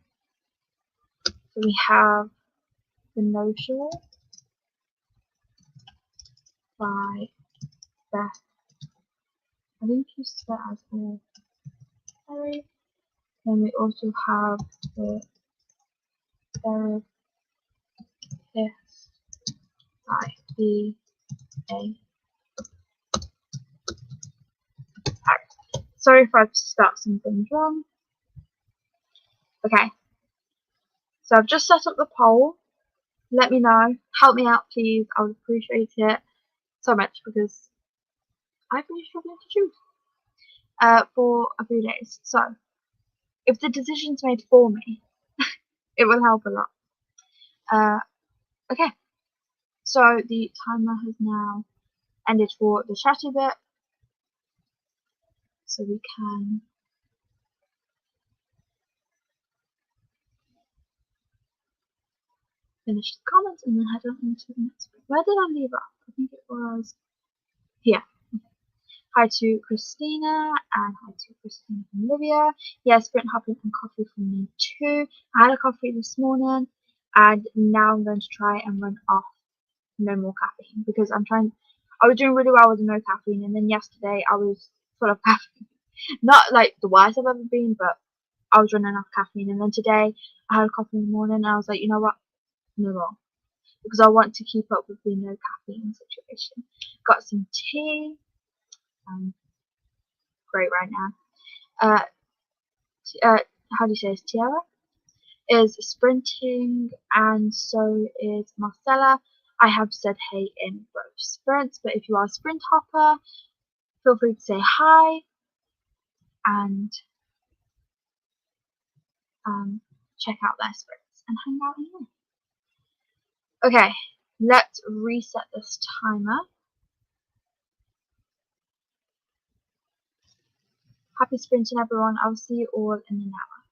So we have The No-Show by Beth. I think you said as a Harry. Then we also have the therapist by B.A. Sorry if I've spelled some things wrong. Okay. So I've just set up the poll. Let me know. Help me out, please. I would appreciate it so much because I've been struggling to choose for a few days. So if the decision's made for me, it will help a lot. Okay, so the timer has now ended for the chatty bit, so we can finish the comments and then head on into the next bit. Where did I leave off? I think it was here. Hi to Christina and hi to Christina and Olivia. Yes, Sprint hopping and coffee from me too. I had a coffee this morning and now I'm going to try and run off no more caffeine because I was doing really well with no caffeine and then yesterday I was full of caffeine. Not like the worst I've ever been, but I was running off caffeine and then today I had a coffee in the morning and I was like, you know what? No more. Because I want to keep up with the no caffeine situation. Got some tea. Great right now. Uh, how do you say this? Tiara is sprinting, and so is Marcella. I have said hey in both sprints, but if you are a sprint hopper, feel free to say hi and check out their sprints and hang out in here. Okay, let's reset this timer. Happy sprinting, everyone. I'll see you all in an hour.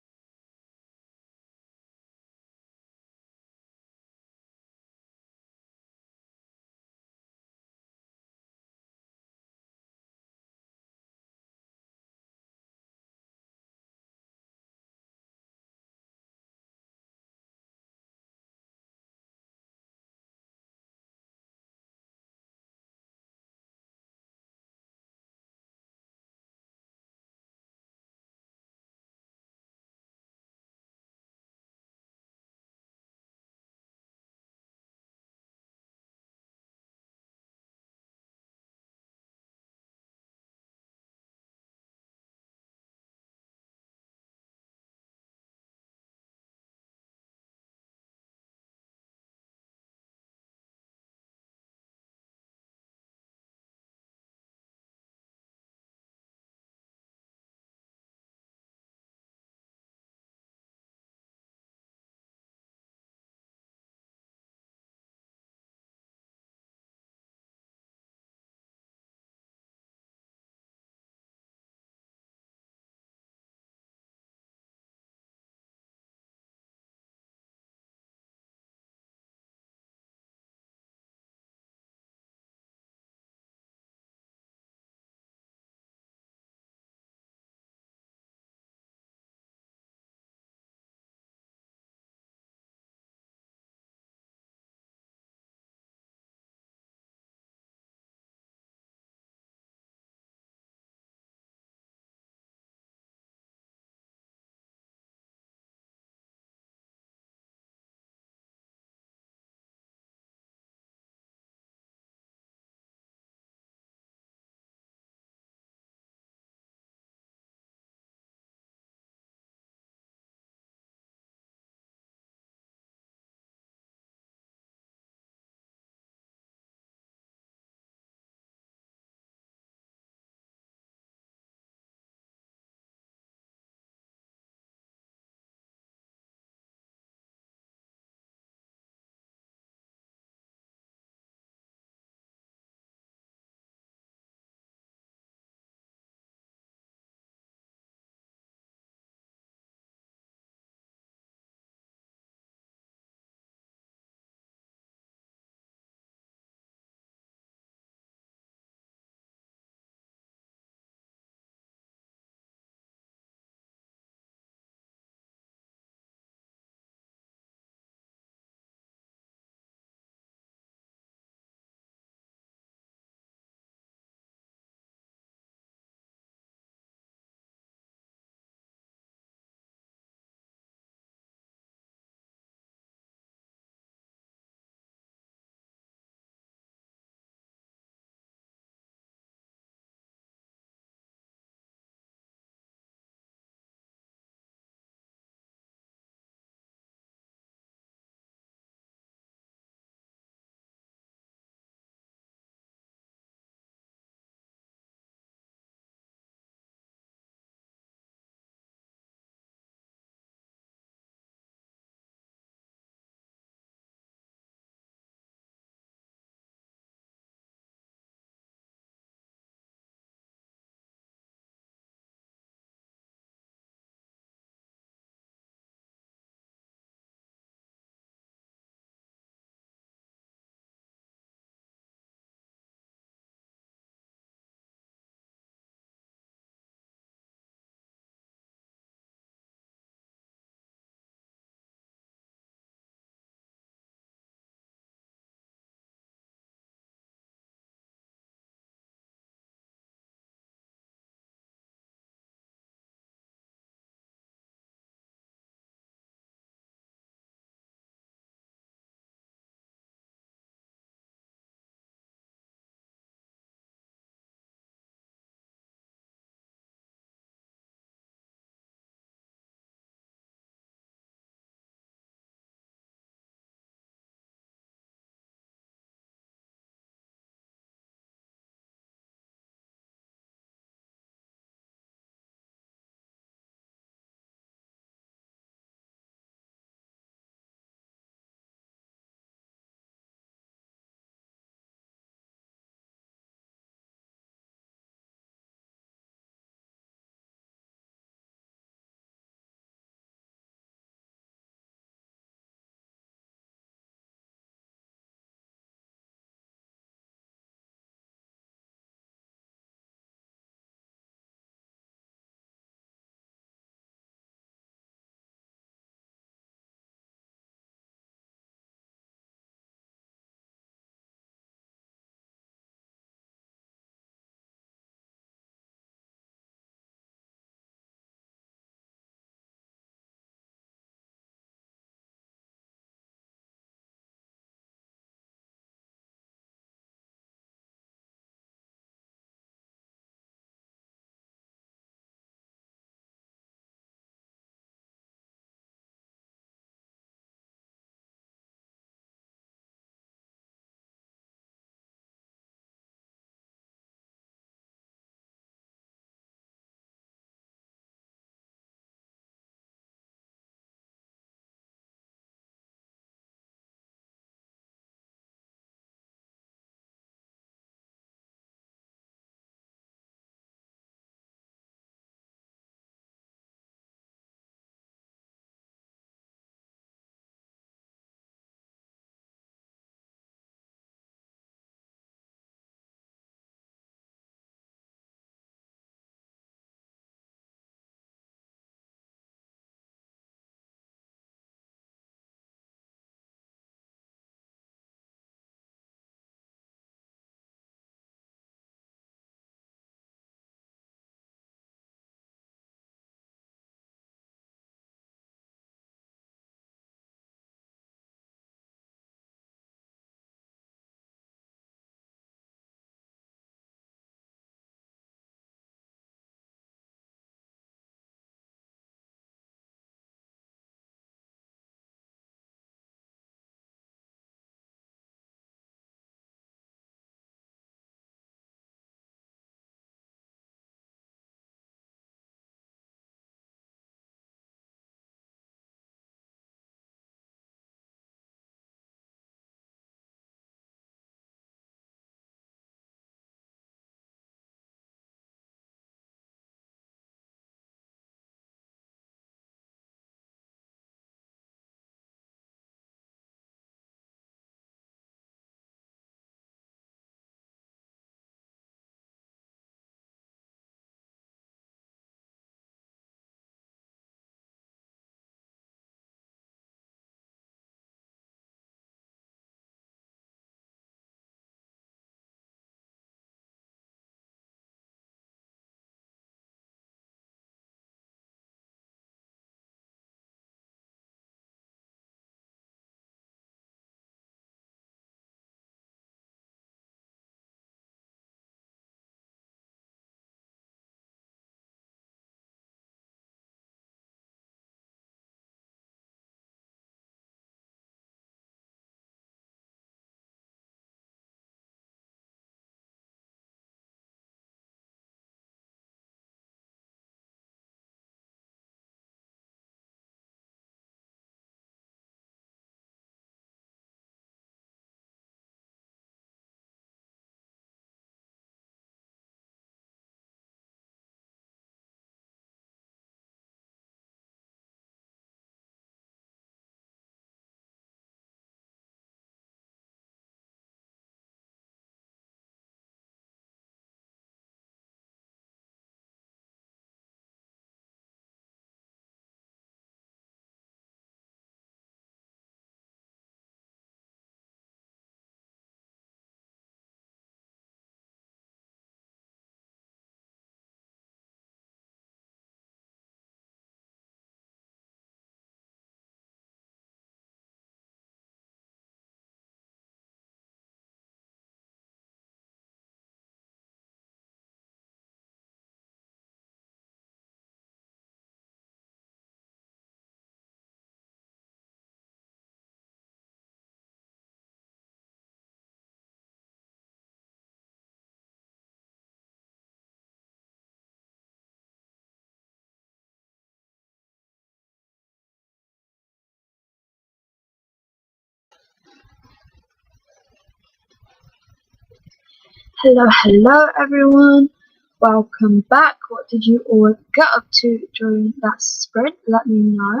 Hello everyone. Welcome back. What did you all get up to during that sprint? Let me know.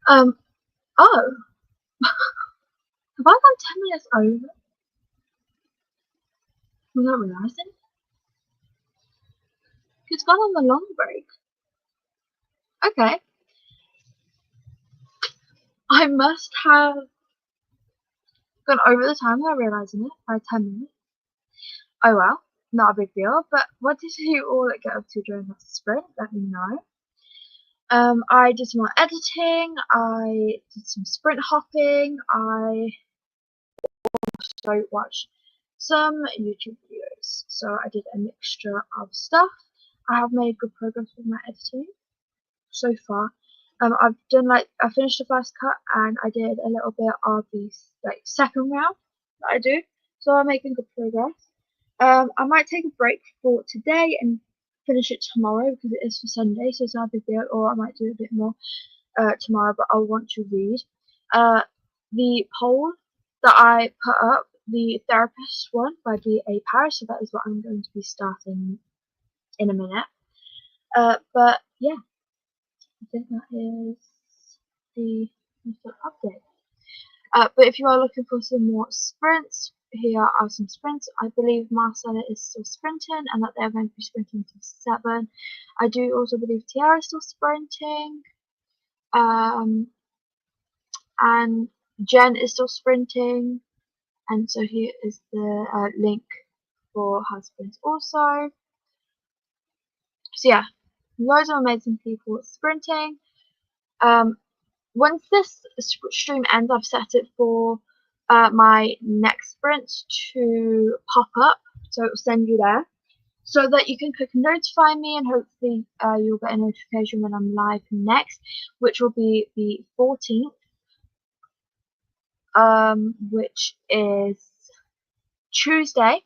Oh, have I gone 10 minutes over without realising? It's gone on the long break. Okay. I must have gone over the time without realising it by 10 minutes. Oh well, not a big deal. But what did you all get up to during that sprint? Let me know. I did some more editing, I did some sprint hopping, I also watched some YouTube videos. So I did a mixture of stuff. I have made good progress with my editing so far. I finished the first cut and I did a little bit of the second round that I do. So I'm making good progress. I might take a break for today and finish it tomorrow because it is for Sunday, so it's not a big deal, or I might do a bit more tomorrow, but I'll want to read. The poll that I put up, the therapist one by B.A. Paris, so that is what I'm going to be starting in a minute. But yeah, I think that is the update. But if you are looking for some more sprints, here are some sprints. I believe Marcella is still sprinting and that they're going to be sprinting to 7. I do also believe Tiara is still sprinting. And Jen is still sprinting. And so here is the link for her sprints also. So yeah, loads of amazing people sprinting. Once this stream ends, I've set it for my next sprint to pop up, so it will send you there, so that you can click notify me, and hopefully you'll get a notification when I'm live next, which will be the 14th, which is Tuesday.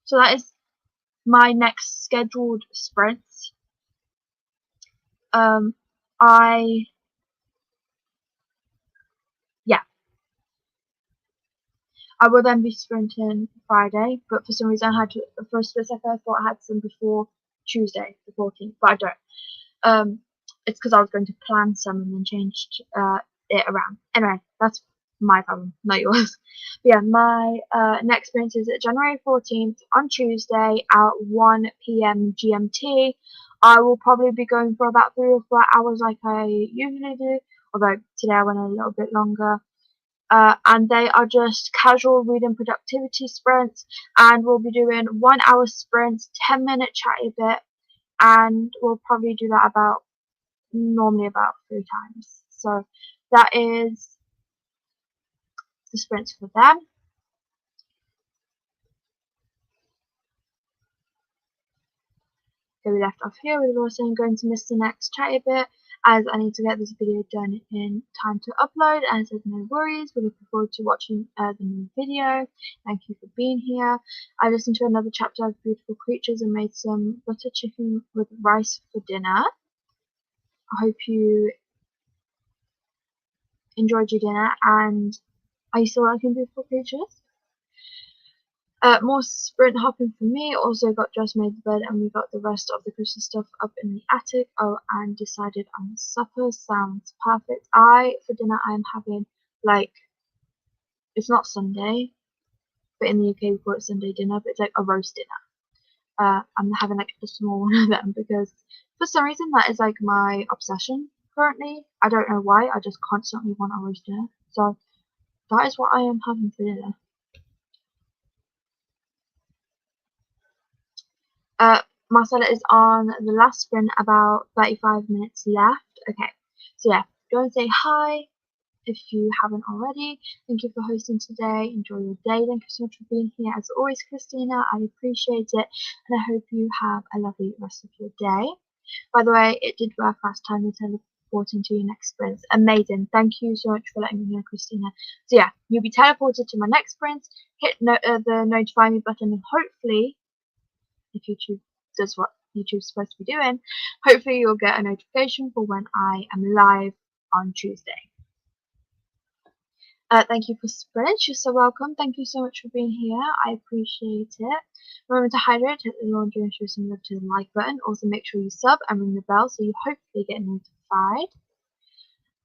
So that is my next scheduled sprint. I will then be sprinting Friday, but for some reason I had to, for a split second I thought I had some before Tuesday, the 14th, but I don't. It's because I was going to plan some and then changed it around. Anyway, that's my problem, not yours. But yeah, my next sprint is at January 14th on Tuesday at 1 p.m. GMT. I will probably be going for about 3 or 4 hours like I usually do, although today I went a little bit longer. And they are just casual reading productivity sprints, and we'll be doing 1 hour sprints, 10-minute chatty bit, and we'll probably do that normally about 3 times. So that is the sprints for them. So we left off here with Ross saying going to miss the next chatty bit, as I need to get this video done in time to upload, and I said no worries, we're looking forward to watching the new video. Thank you for being here. I listened to another chapter of Beautiful Creatures and made some butter chicken with rice for dinner. I hope you enjoyed your dinner, and are you still liking Beautiful Creatures? More sprint hopping for me. Also got just made the bed, and we got the rest of the Christmas stuff up in the attic. Oh, and decided on supper. Sounds perfect. For dinner I am having, it's not Sunday, but in the UK we call it Sunday dinner, but it's like a roast dinner. I'm having like a small one of them because for some reason that is like my obsession currently. I don't know why, I just constantly want a roast dinner. So that is what I am having for dinner. Marcella is on the last sprint, about 35 minutes left. Okay, so yeah, go and say hi if you haven't already. Thank you for hosting today. Enjoy your day. Thank you so much for being here. As always, Christina, I appreciate it, and I hope you have a lovely rest of your day. By the way, it did work last time. We teleporting to your next sprint. Amazing. Thank you so much for letting me know, Christina. So yeah, you'll be teleported to my next sprint. Hit the notify me button, and hopefully, if YouTube does what YouTube's supposed to be doing, hopefully you'll get a notification for when I am live on Tuesday. Thank you for sprint. You're so welcome. Thank you so much for being here. I appreciate it. Remember to hydrate, hit the laundry, and show some love to the like button. Also, make sure you sub and ring the bell so you hopefully get notified.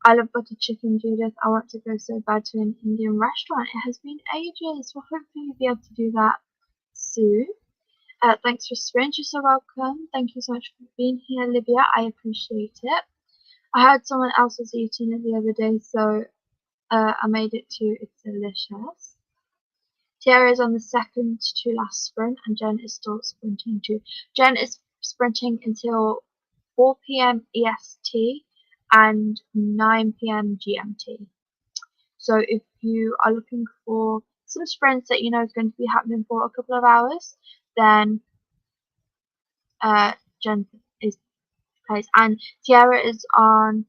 I love butter chicken, Judith. I want to go so bad to an Indian restaurant. It has been ages. Well, hopefully you'll be able to do that soon. Thanks for sprint. You're so welcome. Thank you so much for being here, Livia. I appreciate it. I heard someone else was eating it the other day, so I made it too. It's delicious. Tiara is on the second to last sprint, and Jen is still sprinting too. Jen is sprinting until 4 p.m. EST and 9 p.m. GMT. So if you are looking for some sprints that you know is going to be happening for a couple of hours, then Jen is plays, and Tiara is on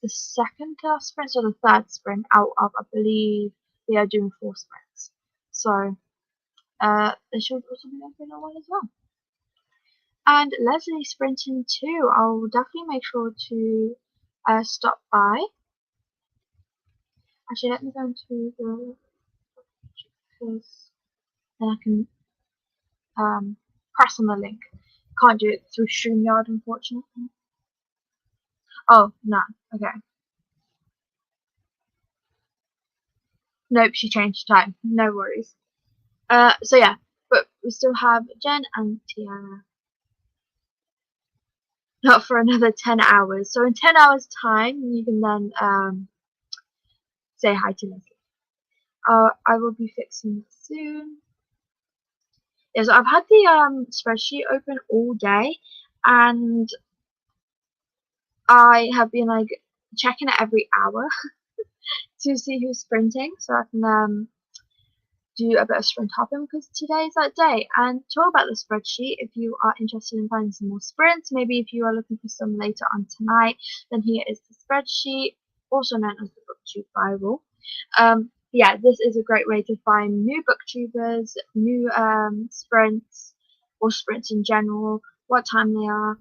the second to last sprint, or the third sprint out of, I believe, they are doing 4 sprints. So they should also be open one as well. And Leslie sprinting too. I'll definitely make sure to stop by. Actually, let me go into the because then I can press on the link. Can't do it through StreamYard, unfortunately. Oh, no. Okay. Nope, she changed time. No worries. So yeah, but we still have Jen and Tiara. Not for another 10 hours. So in 10 hours time, you can then say hi to Leslie. I will be fixing it soon. Yeah, so I've had the spreadsheet open all day, and I have been like checking it every hour to see who's sprinting, so I can do a bit of sprint hopping because today is that day. And talk about the spreadsheet, if you are interested in finding some more sprints, maybe if you are looking for some later on tonight, then here is the spreadsheet, also known as the BookTube Bible. Yeah, this is a great way to find new booktubers, new sprints, or sprints in general, what time they are.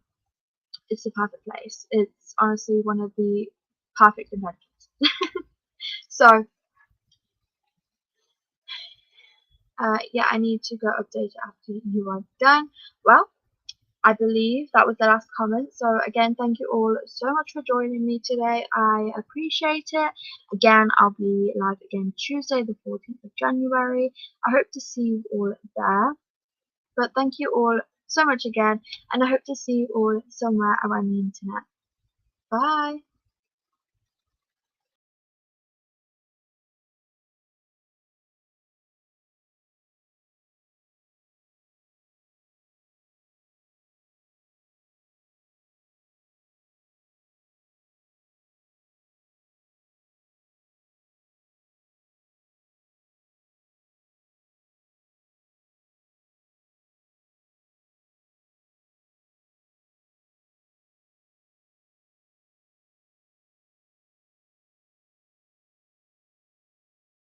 It's the perfect place. It's honestly one of the perfect inventions. So yeah, I need to go update it after you are done. Well, I believe that was the last comment. So again, thank you all so much for joining me today. I appreciate it. Again, I'll be live again Tuesday, the 14th of January. I hope to see you all there. But thank you all so much again, and I hope to see you all somewhere around the internet. Bye.